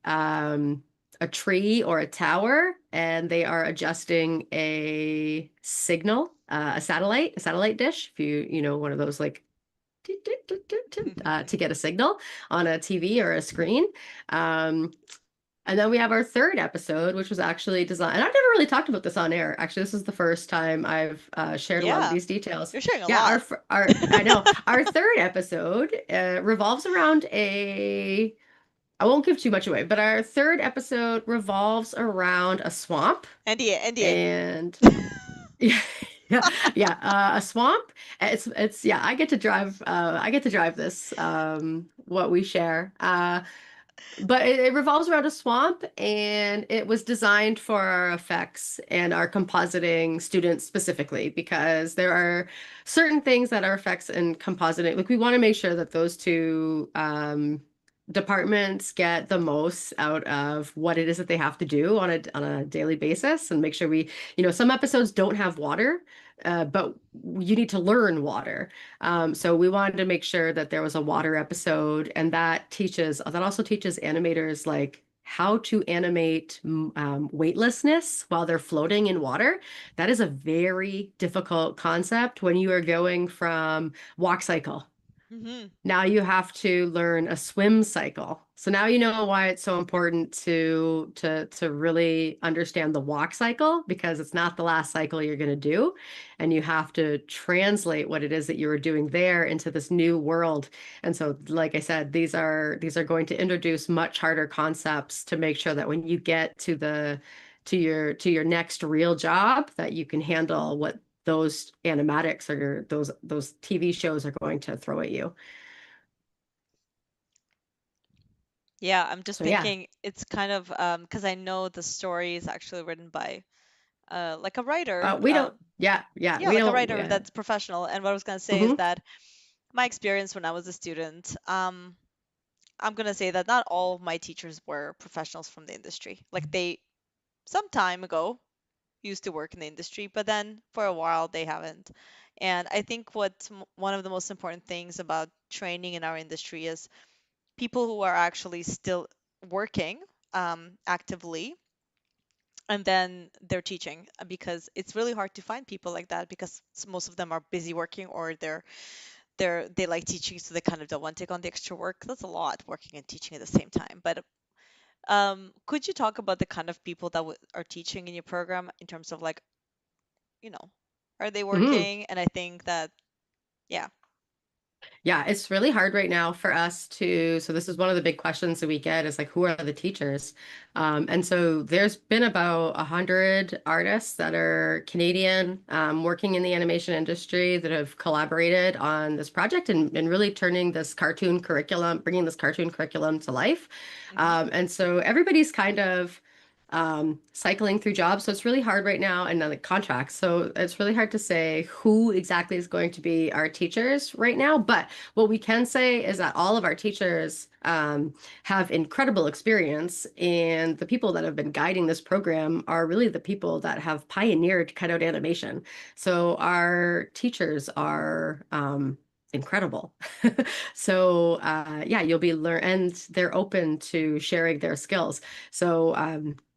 [SPEAKER 2] um, a tree or a tower, and they are adjusting a signal, a satellite dish. If you know one of those like to get a signal on a TV or a screen. Um, and then we have our third episode, which was actually designed. And I've never really talked about this on air. Actually, this is the first time I've shared a lot of
[SPEAKER 1] Yeah,
[SPEAKER 2] these details.
[SPEAKER 1] you're sharing a
[SPEAKER 2] Yeah,
[SPEAKER 1] lot.
[SPEAKER 2] I know our third episode revolves around a. I won't give too much away, but our third episode revolves around a swamp
[SPEAKER 1] NDA, NDA.
[SPEAKER 2] and yeah, a swamp. It's yeah. I get to drive this. What we share. But it revolves around a swamp, and it was designed for our effects and our compositing students specifically because there are certain things that are effects and compositing. Like we want to make sure that those two departments get the most out of what it is that they have to do on a daily basis, and make sure some episodes don't have water, but you need to learn water. So we wanted to make sure that there was a water episode, and that also teaches animators like how to animate weightlessness while they're floating in water. That is a very difficult concept when you are going from walk cycle.
[SPEAKER 1] Hmm.
[SPEAKER 2] Now you have to learn a swim cycle. So now you know why it's so important to really understand the walk cycle, because it's not the last cycle you're going to do, and you have to translate what it is that you were doing there into this new world. And so, like I said, these are going to introduce much harder concepts to make sure that when you get to your next real job, that you can handle what those animatics or those TV shows are going to throw at you.
[SPEAKER 1] Yeah, I'm just
[SPEAKER 2] So yeah,
[SPEAKER 1] thinking it's kind of because I know the story is actually written by like a writer.
[SPEAKER 2] we don't. Yeah, yeah,
[SPEAKER 1] Yeah,
[SPEAKER 2] we
[SPEAKER 1] like a
[SPEAKER 2] don't.
[SPEAKER 1] writer that's professional. And what I was gonna say is
[SPEAKER 2] Hmm.
[SPEAKER 1] that my experience when I was a student, I'm gonna say that not all of my teachers were professionals from the industry. Like they some time ago used to work in the industry, but then for a while they haven't. And I think one of the most important things about training in our industry is people who are actually still working actively, and then they're teaching, because it's really hard to find people like that, because most of them are busy working, or they like teaching, so they kind of don't want to take on the extra work. That's a lot, working and teaching at the same time. But could you talk about the kind of people that are teaching in your program, in terms of like, you know, are they
[SPEAKER 2] Hmm.
[SPEAKER 1] working? And I think that, yeah.
[SPEAKER 2] Yeah, it's really hard right now for us to. So this is one of the big questions that we get is like, who are the teachers? And so there's been about 100 artists that are Canadian, working in the animation industry, that have collaborated on this project, and really turning this cartoon curriculum, bringing this cartoon curriculum to life.
[SPEAKER 1] Hmm.
[SPEAKER 2] And so everybody's kind of cycling through jobs. So it's really hard right now, and then the contracts. So it's really hard to say who exactly is going to be our teachers right now. But what we can say is that all of our teachers have incredible experience, and the people that have been guiding this program are really the people that have pioneered cutout animation. So our teachers are incredible. So yeah, you'll be learn and they're open to sharing their skills. So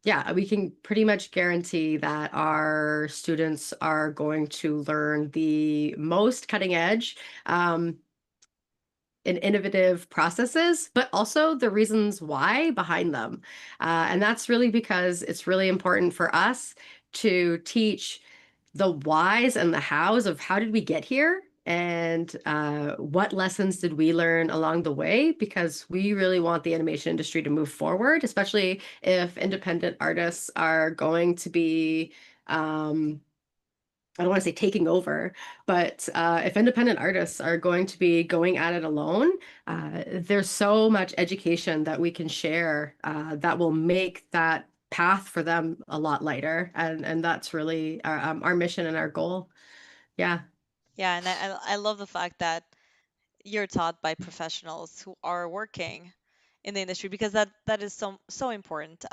[SPEAKER 2] yeah, we can pretty much guarantee that our students are going to learn the most cutting edge um, and innovative processes, but also the reasons why behind them. And that's really because it's really important for us to teach the whys and the hows of how did we get here, and what lessons did we learn along the way, because we really want the animation industry to move forward, especially if independent artists are going to be I don't want to say taking over, but if independent artists are going to be going at it alone, there's so much education that we can share that will make that path for them a lot lighter, and that's really our mission and our goal. Yeah.
[SPEAKER 1] Yeah, and I love the fact that you're taught by professionals who are working in the industry, because that is so important.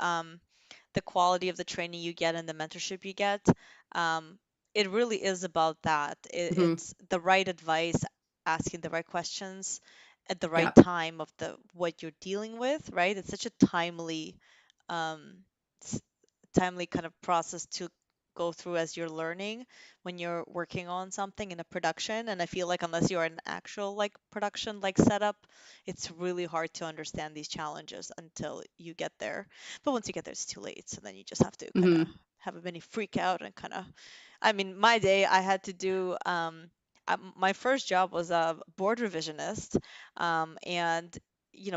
[SPEAKER 1] The quality of the training you get and the mentorship you get, um, it really is about that.
[SPEAKER 2] Hmm.
[SPEAKER 1] It's the right advice, asking the right questions at the right
[SPEAKER 2] Yeah.
[SPEAKER 1] time of the what you're dealing with, right? It's such a um, s- timely kind of process to go through as you're learning when you're working on something in a production. And I feel like unless you're in an actual like production like setup, it's really hard to understand these challenges until you get there. But once you get there, it's too late. So then you just have to kind of
[SPEAKER 2] Hmm.
[SPEAKER 1] have a mini freak out and kind of, I mean, my day I had to do my first job was a board revisionist, and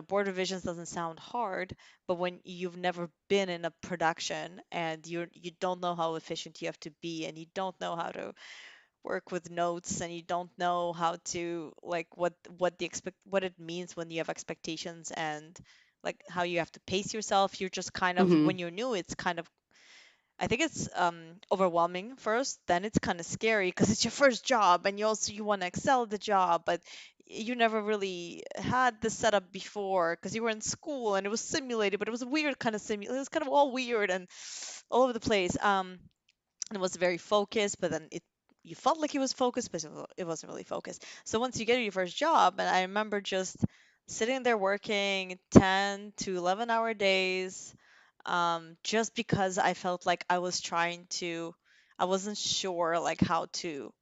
[SPEAKER 1] board revisions doesn't sound hard, but when you've never been in a production, and you don't know how efficient you have to be, and you don't know how to work with notes, and you don't know how to like what it means when you have expectations, and like how you have to pace yourself, you're just kind of,
[SPEAKER 2] Hmm.
[SPEAKER 1] when you're new, it's kind of, I think it's overwhelming first, then it's kind of scary because it's your first job, and you want to excel at the job, but you never really had this setup before because you were in school and it was simulated, but it was a weird kind of simulated. It was kind of all weird and all over the place. And it was very focused, but then it you felt like it was focused, but it wasn't really focused. So once you get your first job, and I remember just sitting there working 10 to 11-hour days, just because I felt like I wasn't sure like how to.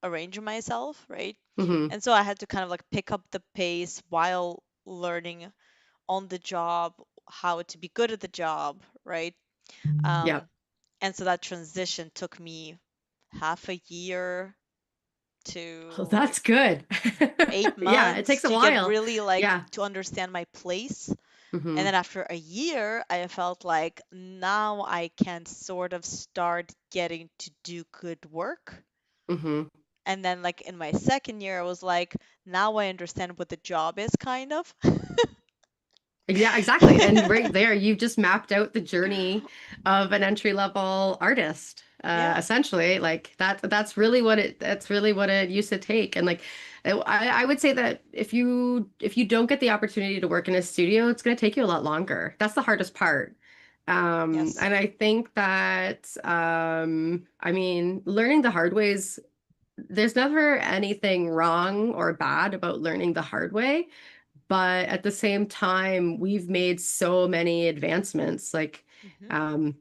[SPEAKER 1] arrange myself, right?
[SPEAKER 2] Hmm.
[SPEAKER 1] And so I had to kind of like pick up the pace while learning on the job how to be good at the job, right?
[SPEAKER 2] Yeah.
[SPEAKER 1] Um, and so that transition took me half a year
[SPEAKER 2] Oh,
[SPEAKER 1] to
[SPEAKER 2] that's good.
[SPEAKER 1] eight
[SPEAKER 2] Yeah, it
[SPEAKER 1] months
[SPEAKER 2] takes a
[SPEAKER 1] to get
[SPEAKER 2] while.
[SPEAKER 1] really like
[SPEAKER 2] Yeah.
[SPEAKER 1] to understand my place. And
[SPEAKER 2] Hmm.
[SPEAKER 1] then after a year, I felt like now I can sort of start getting to do good work.
[SPEAKER 2] Hmm.
[SPEAKER 1] And then like in my second year, I was like, now I understand what the job is kind of.
[SPEAKER 2] Yeah, exactly. And right there, you've just mapped out the journey of an entry level artist.
[SPEAKER 1] Yeah.
[SPEAKER 2] Essentially, like that's really what it used to take. And like I would say that if you don't get the opportunity to work in a studio, it's going to take you a lot longer. That's the hardest part.
[SPEAKER 1] Yes.
[SPEAKER 2] And I think that I mean, learning the hard ways, there's never anything wrong or bad about learning the hard way. But at the same time, we've made so many advancements. Like,
[SPEAKER 1] Hmm.
[SPEAKER 2] um,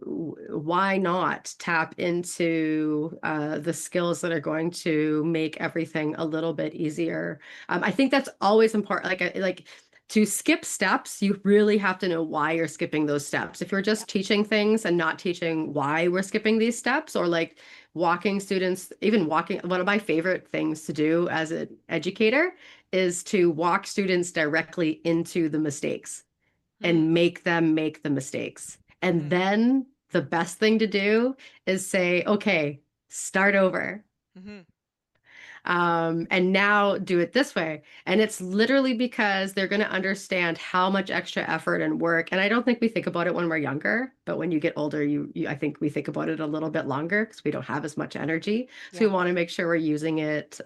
[SPEAKER 2] why not tap into the skills that are going to make everything a little bit easier? I think that's always important. Like to skip steps, you really have to know why you're skipping those steps. If you're
[SPEAKER 1] Yeah.
[SPEAKER 2] just teaching things and not teaching why we're skipping these steps, or like walking students, even walking, one of my favorite things to do as an educator is to walk students directly into the mistakes
[SPEAKER 1] Hmm.
[SPEAKER 2] and make them make the mistakes. And
[SPEAKER 1] Hmm.
[SPEAKER 2] then the best thing to do is say, okay, start over.
[SPEAKER 1] Hmm.
[SPEAKER 2] And now do it this way. And it's literally because they're going to understand how much extra effort and work. And I don't think we think about it when we're younger, but when you get older, I think we think about it a little bit longer because we don't have as much energy. So
[SPEAKER 1] Yeah.
[SPEAKER 2] we want to make sure we're using it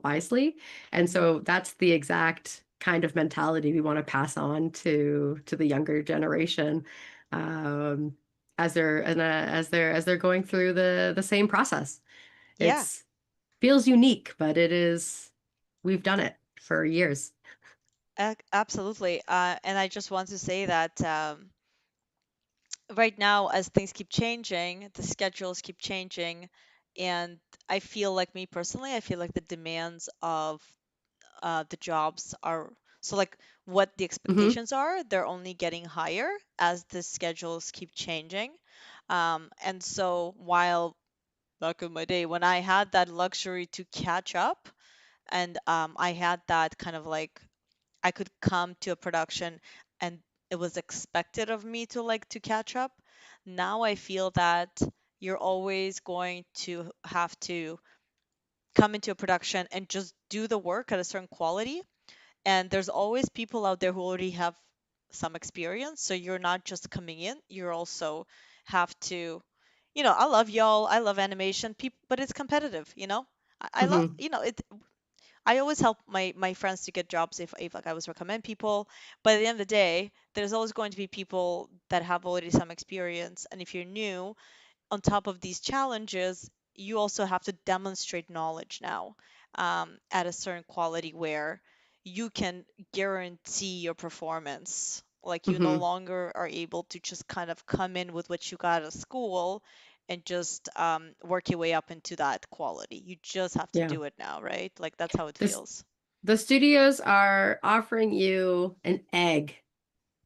[SPEAKER 2] wisely. And
[SPEAKER 1] Hmm.
[SPEAKER 2] so that's the exact kind of mentality we want to pass on to the younger generation. As they're going through the same process.
[SPEAKER 1] Yeah.
[SPEAKER 2] It's feels unique, but we've done it for years.
[SPEAKER 1] Absolutely. And I just want to say that right now, as things keep changing, the schedules keep changing, and I feel like me personally, I feel like the demands of the jobs are so like what the
[SPEAKER 2] Hmm.
[SPEAKER 1] expectations are, they're only getting higher as the schedules keep changing. And so while back in my day when I had that luxury to catch up and I had that kind of like I could come to a production and it was expected of me to like to catch up. Now I feel that you're always going to have to come into a production and just do the work at a certain quality. And there's always people out there who already have some experience. So you're not just coming in, you're also have to, I love y'all, I love animation, people, but it's competitive, I love,
[SPEAKER 2] Hmm.
[SPEAKER 1] it I always help my friends to get jobs if like I always recommend people. But at the end of the day, there's always going to be people that have already some experience. And if you're new, on top of these challenges, you also have to demonstrate knowledge now at a certain quality where you can guarantee your performance. Like you no
[SPEAKER 2] Hmm.
[SPEAKER 1] longer are able to just kind of come in with what you got at school and just work your way up into that quality. You just have to
[SPEAKER 2] Yeah.
[SPEAKER 1] do it now, right? Like that's how it
[SPEAKER 2] This
[SPEAKER 1] feels.
[SPEAKER 2] the studios are offering you an egg,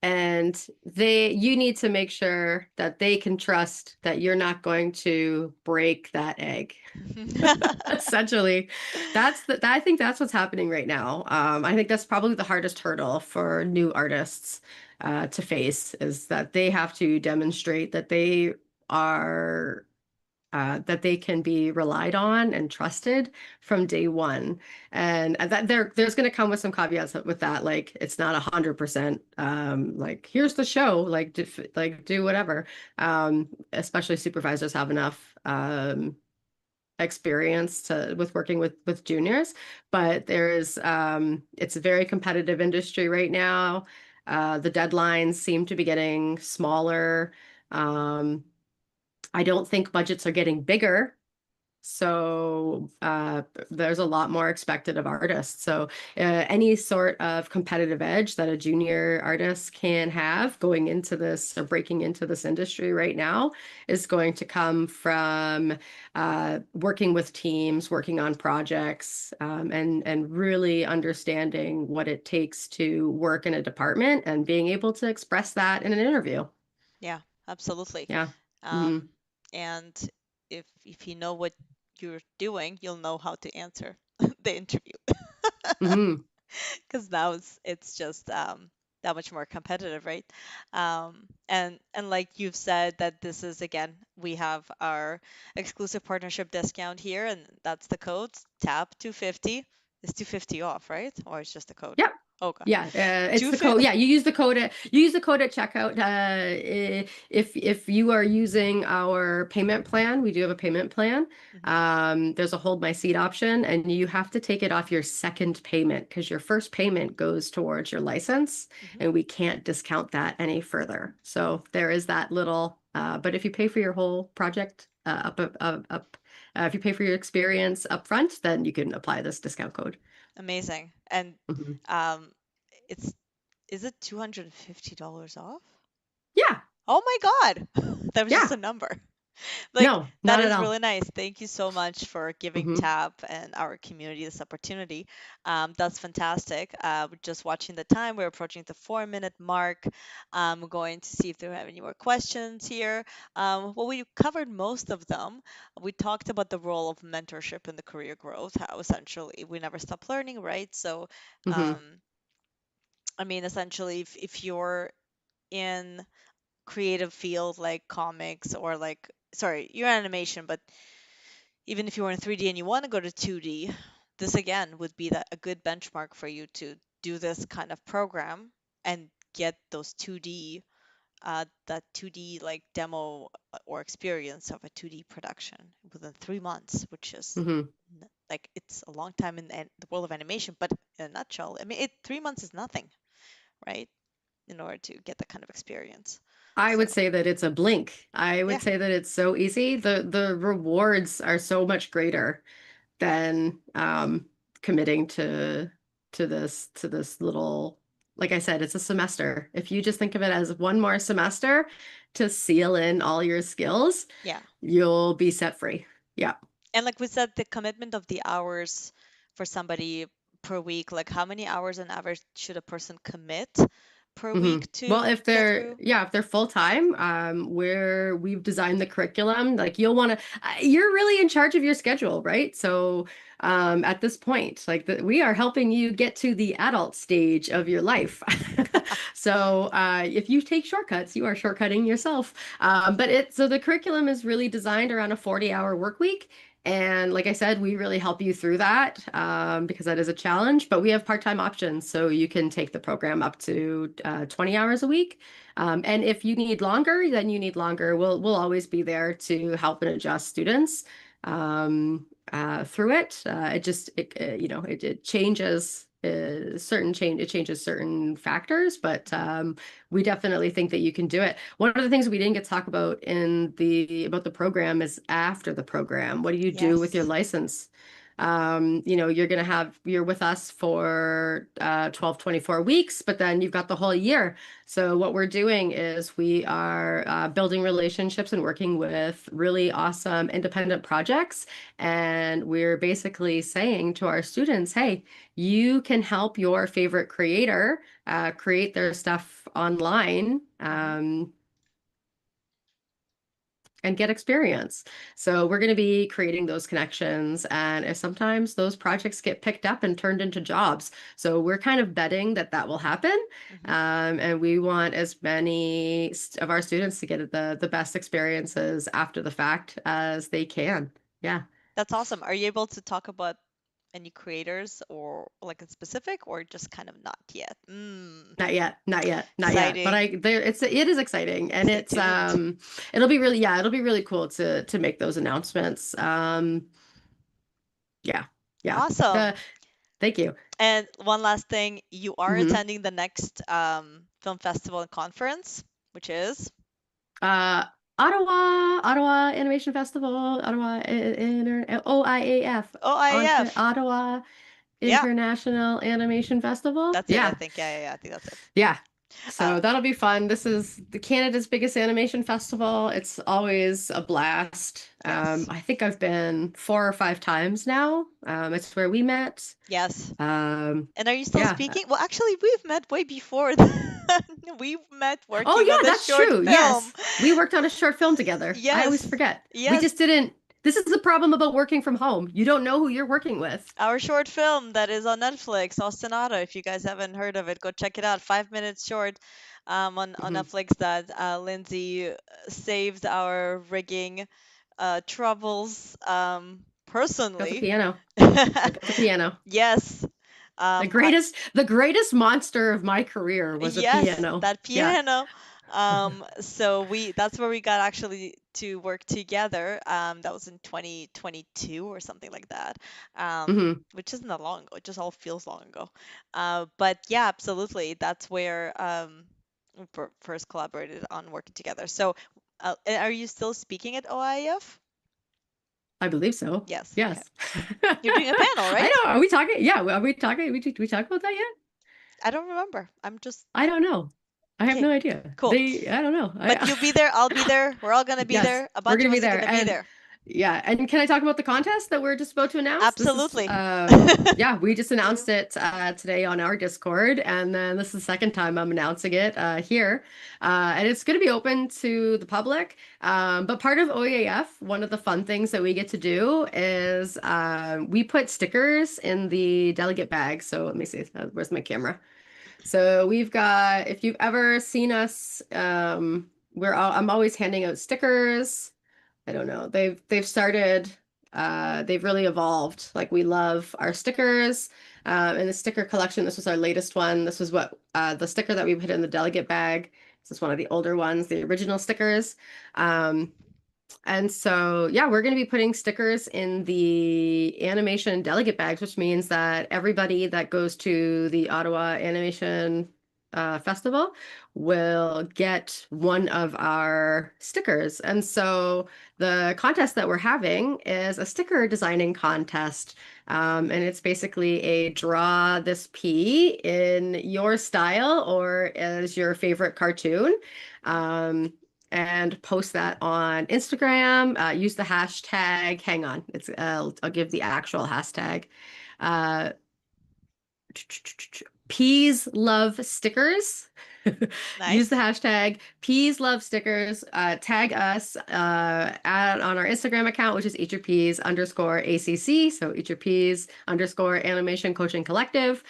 [SPEAKER 2] and you need to make sure that they can trust that you're not going to break that egg. Essentially, I think that's what's happening right now. I think that's probably the hardest hurdle for new artists to face, is that they have to demonstrate that are that they can be relied on and trusted from day one. And that there's going to come with some caveats with that. Like it's not 100%, like here's the show, like do whatever. Especially supervisors have enough experience with working with juniors, but it's a very competitive industry right now. The deadlines seem to be getting smaller. Um, I don't think budgets are getting bigger. So there's a lot more expected of artists. So any sort of competitive edge that a junior artist can have going into this or breaking into this industry right now is going to come from working with teams, working on projects, and really understanding what it takes to work in a department and being able to express that in an interview.
[SPEAKER 1] Yeah, absolutely.
[SPEAKER 2] Yeah. Hmm.
[SPEAKER 1] Um, and if you know what you're doing, you'll know how to answer the interview.
[SPEAKER 2] Hmm.
[SPEAKER 1] Because now it's just that much more competitive, right? And like you've said that this is again, we have our exclusive partnership discount here, and that's the code TAP 250. It's 250 off, right? Or it's just a code?
[SPEAKER 2] Yep.
[SPEAKER 1] Okay.
[SPEAKER 2] Yeah, it's the code.
[SPEAKER 1] 250.
[SPEAKER 2] Yeah, you use the code at checkout. If you are using our payment plan, we do have a payment plan.
[SPEAKER 1] Hmm.
[SPEAKER 2] There's a hold my seat option, and you have to take it off your second payment because your first payment goes towards your license,
[SPEAKER 1] Hmm.
[SPEAKER 2] and we can't discount that any further. So there is that little. But if you pay for your whole project if you pay for your experience up front, then you can apply this discount code.
[SPEAKER 1] Amazing. And
[SPEAKER 2] Mhm.
[SPEAKER 1] um, it's is it $250 off?
[SPEAKER 2] Yeah,
[SPEAKER 1] Oh my God. That was just
[SPEAKER 2] yeah.
[SPEAKER 1] a number. Like,
[SPEAKER 2] No,
[SPEAKER 1] that
[SPEAKER 2] not at
[SPEAKER 1] is
[SPEAKER 2] all.
[SPEAKER 1] really nice. Thank you so much for giving
[SPEAKER 2] Hmm.
[SPEAKER 1] TAP and our community this opportunity. That's fantastic. We're just watching the time. We're approaching the 4-minute mark. We're going to see if there are any more questions here. Well, we covered most of them. We talked about the role of mentorship in the career growth, how essentially we never stop learning, right? So,
[SPEAKER 2] Hmm.
[SPEAKER 1] um, I mean, essentially, if you're in creative field like comics or like, sorry, you're animation, but even if you were in 3D and you want to go to 2D, this again would be a good benchmark for you to do this kind of program and get those 2D, that 2D like demo or experience of a 2D production within 3 months, which is
[SPEAKER 2] Hmm.
[SPEAKER 1] like it's a long time in the world of animation, but in a nutshell, I mean, 3 months is nothing, right? In order to get that kind of experience.
[SPEAKER 2] I
[SPEAKER 1] So
[SPEAKER 2] would say that it's a blink. I
[SPEAKER 1] yeah,
[SPEAKER 2] would say that it's so easy. The rewards are so much greater than committing to this little, like I said, it's a semester. If you just think of it as one more semester to seal in all your skills,
[SPEAKER 1] yeah.
[SPEAKER 2] you'll be set free. Yeah.
[SPEAKER 1] And like we said, the commitment of the hours for somebody per week, like how many hours on average should a person commit per
[SPEAKER 2] Hmm.
[SPEAKER 1] week
[SPEAKER 2] Well,
[SPEAKER 1] to
[SPEAKER 2] if
[SPEAKER 1] get
[SPEAKER 2] they're,
[SPEAKER 1] through?
[SPEAKER 2] yeah, if they're full time, where we've designed the curriculum, like you'll want to, you're really in charge of your schedule, right? So, at this point, like we are helping you get to the adult stage of your life. So, if you take shortcuts, you are shortcutting yourself. So the curriculum is really designed around a 40-hour work week. And like I said, we really help you through that because that is a challenge. But we have part-time options, so you can take the program up to 20 hours a week. And if you need longer, then you need longer. We'll always be there to help and adjust students through it. It changes. It changes certain factors, but we definitely think that you can do it. One of the things we didn't get to talk about in the about the program is after the program. What do you do with your
[SPEAKER 1] Yes.
[SPEAKER 2] license? You're with us for 12, 24 weeks, but then you've got the whole year. So what we're doing is we are building relationships and working with really awesome independent projects. And we're basically saying to our students, hey, you can help your favorite creator create their stuff online.
[SPEAKER 1] Hmm.
[SPEAKER 2] And get experience. So we're going to be creating those connections, and if sometimes those projects get picked up and turned into jobs. So we're kind of betting that that will happen,
[SPEAKER 1] Hmm.
[SPEAKER 2] and we want as many of our students to get the best experiences after the fact as they can. Yeah.
[SPEAKER 1] That's awesome. Are you able to talk about any creators or like in specific or just kind of not yet?
[SPEAKER 2] Not yet, not yet, not yet. But
[SPEAKER 1] Exciting.
[SPEAKER 2] it is exciting, and
[SPEAKER 1] Stay tuned.
[SPEAKER 2] it'll be really cool to make those announcements. Yeah, yeah.
[SPEAKER 1] Awesome.
[SPEAKER 2] Thank you.
[SPEAKER 1] And one last thing, you are
[SPEAKER 2] Hmm.
[SPEAKER 1] attending the next film festival and conference, which is?
[SPEAKER 2] Ottawa Animation Festival, OIAF,
[SPEAKER 1] OIF.
[SPEAKER 2] Ottawa
[SPEAKER 1] Yeah,
[SPEAKER 2] International Animation Festival.
[SPEAKER 1] that's it, I
[SPEAKER 2] Yeah,
[SPEAKER 1] think. Yeah, I think that's it.
[SPEAKER 2] yeah.
[SPEAKER 1] Uh,
[SPEAKER 2] So that'll be fun. This is the Canada's biggest animation festival. It's always a blast.
[SPEAKER 1] yes.
[SPEAKER 2] I think I've been 4 or 5 times now. It's where we met.
[SPEAKER 1] Yes.
[SPEAKER 2] Um,
[SPEAKER 1] And are you still
[SPEAKER 2] yeah.
[SPEAKER 1] speaking? Well, actually, we've met way before that. We've met
[SPEAKER 2] Oh,
[SPEAKER 1] working on
[SPEAKER 2] yeah,
[SPEAKER 1] the
[SPEAKER 2] that's
[SPEAKER 1] short
[SPEAKER 2] true.
[SPEAKER 1] film.
[SPEAKER 2] Yes. We worked on a short film together. I always
[SPEAKER 1] Yes.
[SPEAKER 2] forget. We
[SPEAKER 1] Yes.
[SPEAKER 2] just didn't. This is the problem about working from home. You don't know who you're working with.
[SPEAKER 1] Our short film that is on Netflix, Ostinato. If you guys haven't heard of it, go check it out. 5 minutes short on
[SPEAKER 2] Hmm.
[SPEAKER 1] Netflix that Lindsay saved our rigging troubles
[SPEAKER 2] Got the
[SPEAKER 1] personally.
[SPEAKER 2] piano. I got the piano.
[SPEAKER 1] Yes.
[SPEAKER 2] The
[SPEAKER 1] Um, I,
[SPEAKER 2] greatest monster of my career was a
[SPEAKER 1] yes,
[SPEAKER 2] piano.
[SPEAKER 1] that
[SPEAKER 2] Yeah.
[SPEAKER 1] piano. So that's where we got actually to work together. That was in 2022 or something like that.
[SPEAKER 2] Hmm.
[SPEAKER 1] Which isn't that long ago. It just all feels long ago. But yeah, absolutely. That's where we first collaborated on working together. So, are you still speaking at OIF?
[SPEAKER 2] I believe so.
[SPEAKER 1] Yes. Okay.
[SPEAKER 2] Yes.
[SPEAKER 1] You're doing a panel,
[SPEAKER 2] I
[SPEAKER 1] right?
[SPEAKER 2] know. Are we talking? Yeah. Are we talking? We talk about that yet?
[SPEAKER 1] I don't remember. I'm just
[SPEAKER 2] I don't know. I have
[SPEAKER 1] okay.
[SPEAKER 2] no idea.
[SPEAKER 1] Cool.
[SPEAKER 2] I don't know.
[SPEAKER 1] But you'll be there. I'll be there. We're all gonna be
[SPEAKER 2] Yes,
[SPEAKER 1] there. A
[SPEAKER 2] we're
[SPEAKER 1] bunch
[SPEAKER 2] gonna
[SPEAKER 1] of
[SPEAKER 2] be
[SPEAKER 1] us are
[SPEAKER 2] there.
[SPEAKER 1] gonna be
[SPEAKER 2] And
[SPEAKER 1] there.
[SPEAKER 2] yeah, and can I talk about the contest that we're just about to announce? This is
[SPEAKER 1] Absolutely.
[SPEAKER 2] yeah, we just announced it today on our Discord, and then this is the second time I'm announcing it here. And it's gonna be open to the public. But part of OEAF, one of the fun things that we get to do is we put stickers in the delegate bag. So let me see, where's my camera? So we've got, if you've ever seen us, I'm always handing out stickers. I don't know. They've started, they've really evolved. Like we love our stickers. And the sticker collection, this was our latest one. This was what the sticker that we put in the delegate bag. This is one of the older ones, the original stickers. Um, and so, yeah, we're going to be putting stickers in the animation delegate bags, which means that everybody that goes to the Ottawa Animation Festival will get one of our stickers. And so the contest that we're having is a sticker designing contest. And it's basically a draw this P in your style or as your favorite cartoon. Um, and post that on Instagram. Use the hashtag. Hang on, I'll give the actual hashtag. Uh, Peas love stickers. Use the
[SPEAKER 1] Nice.
[SPEAKER 2] hashtag Peas love stickers. Tag us on our Instagram account, which is Eat Your Peas underscore ACC. So Eat Your Peas underscore Animation Coaching Collective.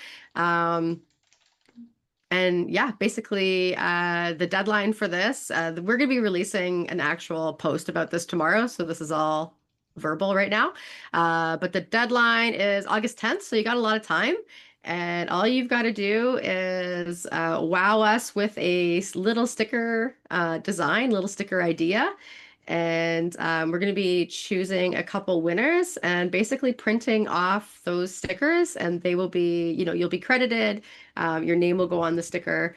[SPEAKER 2] And yeah, basically, the deadline for this, we're going to be releasing an actual post about this tomorrow. So this is all verbal right now. But the deadline is August 10th. So you got a lot of time. And all you've got to do is wow us with a little sticker design, little sticker idea. And we're going to be choosing a couple winners and basically printing off those stickers. And they will be, you'll be credited. Your name will go on the sticker.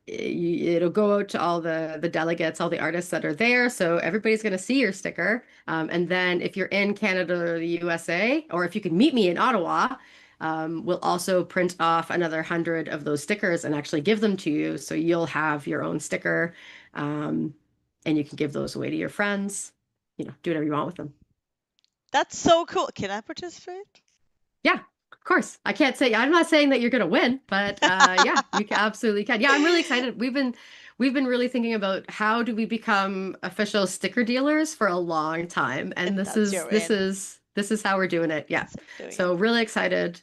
[SPEAKER 2] It'll go out to all the delegates, all the artists that are there. So everybody's going to see your sticker. And then if you're in Canada or the USA, or if you can meet me in Ottawa, we'll also print off another 100 of those stickers and actually give them to you. So you'll have your own sticker. And you can give those away to your friends, do whatever you want with them.
[SPEAKER 1] That's so cool. Can I participate?
[SPEAKER 2] Yeah, of course. I can't say, I'm not saying that you're going to win, but yeah, you absolutely can. Yeah, I'm really excited. We've been really thinking about how do we become official sticker dealers for a long time. And
[SPEAKER 1] And
[SPEAKER 2] this
[SPEAKER 1] that's
[SPEAKER 2] is
[SPEAKER 1] your
[SPEAKER 2] this
[SPEAKER 1] in.
[SPEAKER 2] is this is how we're doing it. Yeah.
[SPEAKER 1] That's how you're doing it.
[SPEAKER 2] So really excited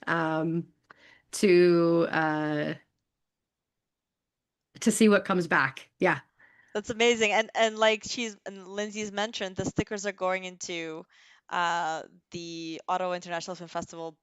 [SPEAKER 2] to to see what comes back. Yeah.
[SPEAKER 1] That's amazing. And like Lindsay's mentioned, the stickers are going into uh the Ottawa International Film Festival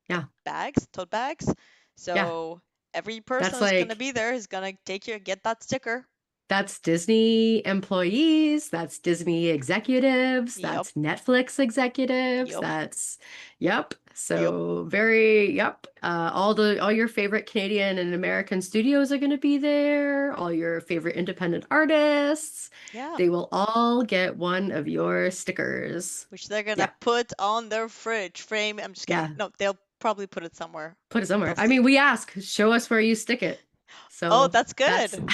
[SPEAKER 1] like
[SPEAKER 2] Yeah.
[SPEAKER 1] bags, tote bags.
[SPEAKER 2] Yeah.
[SPEAKER 1] So every person
[SPEAKER 2] That's
[SPEAKER 1] who's gonna
[SPEAKER 2] like
[SPEAKER 1] be there is gonna get that sticker.
[SPEAKER 2] That's Disney employees, that's Disney executives,
[SPEAKER 1] Yep.
[SPEAKER 2] that's Netflix executives,
[SPEAKER 1] Yep.
[SPEAKER 2] that's yep.
[SPEAKER 1] Yep.
[SPEAKER 2] So very yep. All your favorite Canadian and American studios are going to be there. All your favorite independent artists.
[SPEAKER 1] Yeah.
[SPEAKER 2] They will all get one of your stickers.
[SPEAKER 1] Which they're gonna
[SPEAKER 2] Yeah.
[SPEAKER 1] put on their fridge frame. I'm just kidding.
[SPEAKER 2] Yeah.
[SPEAKER 1] No, they'll probably put it somewhere
[SPEAKER 2] Put it
[SPEAKER 1] they'll
[SPEAKER 2] somewhere. I mean,
[SPEAKER 1] see.
[SPEAKER 2] we ask, show us where you stick it.
[SPEAKER 1] Oh,
[SPEAKER 2] So
[SPEAKER 1] that's
[SPEAKER 2] that's
[SPEAKER 1] good.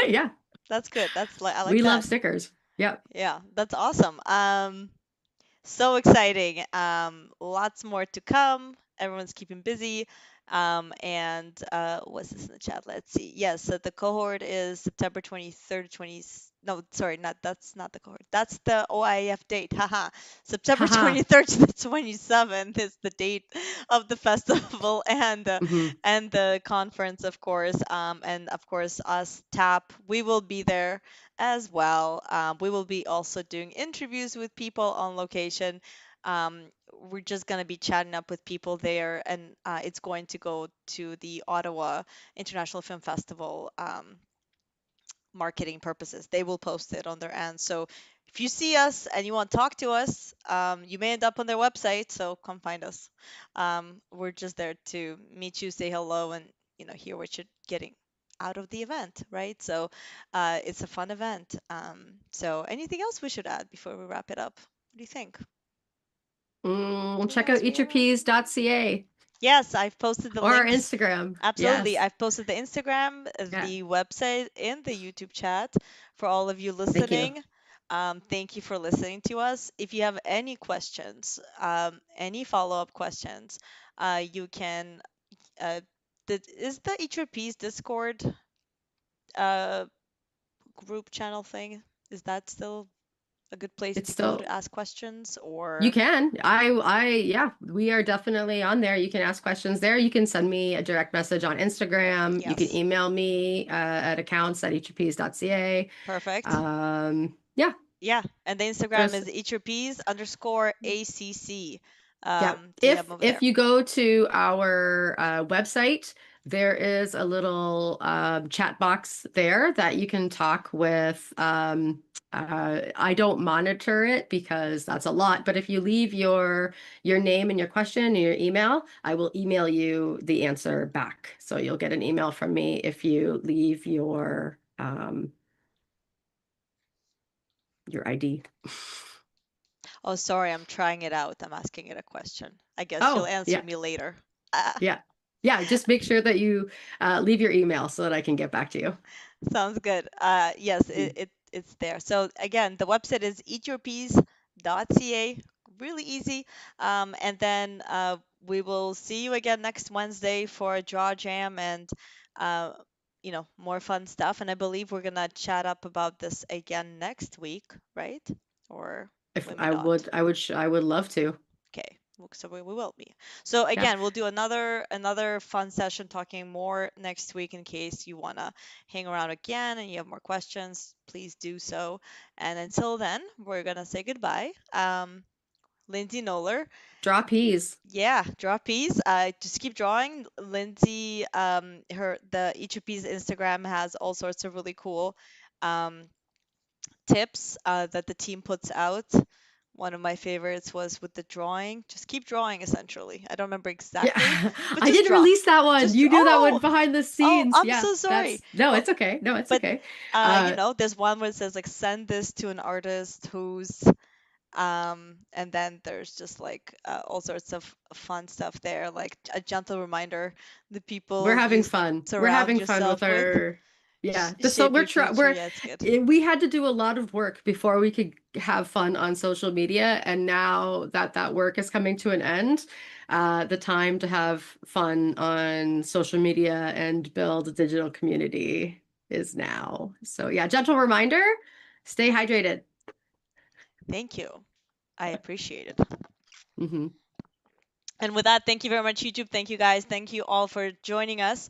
[SPEAKER 2] yeah.
[SPEAKER 1] That's good. That's like I like
[SPEAKER 2] We love
[SPEAKER 1] that.
[SPEAKER 2] stickers. Yep.
[SPEAKER 1] Yeah, that's awesome. So exciting. Lots more to come. Everyone's keeping busy. And what's this in the chat? Let's see. Yes, so the cohort is September 23rd, 20. No, sorry, that's not the cohort. That's the OIF date. Haha. September
[SPEAKER 2] Haha.
[SPEAKER 1] 23rd to the 27th is the date of the festival
[SPEAKER 2] Hmm.
[SPEAKER 1] and the conference, of course. And of course, us TAP, we will be there as well. We will be also doing interviews with people on location. Um, we're just going to be chatting up with people there, and it's going to go to the Ottawa International Film Festival marketing purposes. They will post it on their end. So if you see us and you want to talk to us, you may end up on their website. So come find us. We're just there to meet you, say hello, and hear what you're getting out of the event, right? So it's a fun event. So anything else we should add before we wrap it up? What do you think? Anything
[SPEAKER 2] Check out
[SPEAKER 1] else we add?
[SPEAKER 2] eatyourpeas.ca
[SPEAKER 1] Yes, I've posted the
[SPEAKER 2] or our
[SPEAKER 1] links.
[SPEAKER 2] Instagram.
[SPEAKER 1] Absolutely.
[SPEAKER 2] Yes.
[SPEAKER 1] I've posted the Instagram,
[SPEAKER 2] Yeah.
[SPEAKER 1] the website, and the YouTube chat for all of you
[SPEAKER 2] Thank you.
[SPEAKER 1] listening. Thank you for listening to us. If you have any questions, any follow-up questions, you can. Uh, is the HRP's Discord uh, group channel thing? Is that still a good place
[SPEAKER 2] It's
[SPEAKER 1] people go
[SPEAKER 2] still
[SPEAKER 1] to ask questions?
[SPEAKER 2] you
[SPEAKER 1] Or
[SPEAKER 2] can. Yeah, we are definitely on there. You can ask questions there. You can send me a direct message on Instagram. You can
[SPEAKER 1] yes,
[SPEAKER 2] email me at accounts@eatyourpeas.ca.
[SPEAKER 1] perfect.
[SPEAKER 2] Yeah,
[SPEAKER 1] Yeah, and the Instagram
[SPEAKER 2] there's
[SPEAKER 1] is eatyourpeas_ACC.
[SPEAKER 2] yeah.
[SPEAKER 1] DM over
[SPEAKER 2] If
[SPEAKER 1] there.
[SPEAKER 2] you go to our website, there is a little chat box there that you can talk with. I don't monitor it because that's a lot, but if you leave your name and your question and your email, I will email you the answer back. So you'll get an email from me if you leave your ID.
[SPEAKER 1] Oh, sorry, I'm trying it out. I'm asking it a question. I guess she'll
[SPEAKER 2] Oh,
[SPEAKER 1] answer
[SPEAKER 2] yeah.
[SPEAKER 1] me later. Ah,
[SPEAKER 2] Yeah. Yeah, just make sure that you leave your email so that I can get back to you.
[SPEAKER 1] sounds good. Yes,
[SPEAKER 2] Mhm.
[SPEAKER 1] it's there. So again, the website is eatyourpeas.ca. Really easy. And then we will see you again next Wednesday for a draw jam and uh, more fun stuff. And I believe we're gonna chat up about this again next week, right? Or
[SPEAKER 2] If
[SPEAKER 1] we may
[SPEAKER 2] I
[SPEAKER 1] not.
[SPEAKER 2] would, I would love to.
[SPEAKER 1] Okay, so we will be. So
[SPEAKER 2] Yeah.
[SPEAKER 1] again, we'll do another fun session talking more next week in case you wanna hang around again and you have more questions, please do so. And until then, we're gonna say goodbye. Lindsay Noller,
[SPEAKER 2] Draw peas.
[SPEAKER 1] yeah, draw peas. Just keep drawing. Lindsay, the each of P's Instagram has all sorts of really cool um, tips that the team puts out. One of my favorites was with the drawing. Just keep drawing, essentially. I don't remember
[SPEAKER 2] Yeah.
[SPEAKER 1] exactly, but
[SPEAKER 2] I
[SPEAKER 1] just
[SPEAKER 2] didn't
[SPEAKER 1] draw.
[SPEAKER 2] release that one.
[SPEAKER 1] Just
[SPEAKER 2] You do that one
[SPEAKER 1] oh
[SPEAKER 2] behind the
[SPEAKER 1] oh,
[SPEAKER 2] scenes.
[SPEAKER 1] I'm
[SPEAKER 2] Yeah,
[SPEAKER 1] so sorry.
[SPEAKER 2] that's no,
[SPEAKER 1] Well,
[SPEAKER 2] it's okay. No, it's
[SPEAKER 1] but
[SPEAKER 2] okay. Uh,
[SPEAKER 1] there's one where it says like send this to an artist who's and then there's just like all sorts of fun stuff there, like a gentle reminder the
[SPEAKER 2] we're
[SPEAKER 1] people
[SPEAKER 2] having
[SPEAKER 1] you
[SPEAKER 2] fun. We're
[SPEAKER 1] surround
[SPEAKER 2] having fun with
[SPEAKER 1] yourself with
[SPEAKER 2] our yeah. So
[SPEAKER 1] shape your future. Yeah, it's good.
[SPEAKER 2] we had to do a lot of work before we could have fun on social media, and now that that work is coming to an end, the time to have fun on social media and build a digital community is now. So yeah, gentle reminder, stay hydrated.
[SPEAKER 1] Thank you. I appreciate it.
[SPEAKER 2] Hmm.
[SPEAKER 1] And with that, thank you very much, YouTube. Thank you, guys. Thank you all for joining us.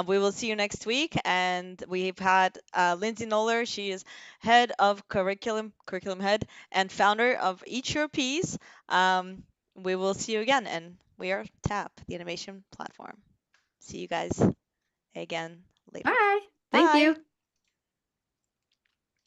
[SPEAKER 1] We will see you next week. And we've had Lindsay Noller. She is head of curriculum head, and founder of Eat Your Peas. We will see you again. And we are TAP, the animation platform. See you guys again later.
[SPEAKER 2] Bye. Thank
[SPEAKER 1] Bye.
[SPEAKER 2] you.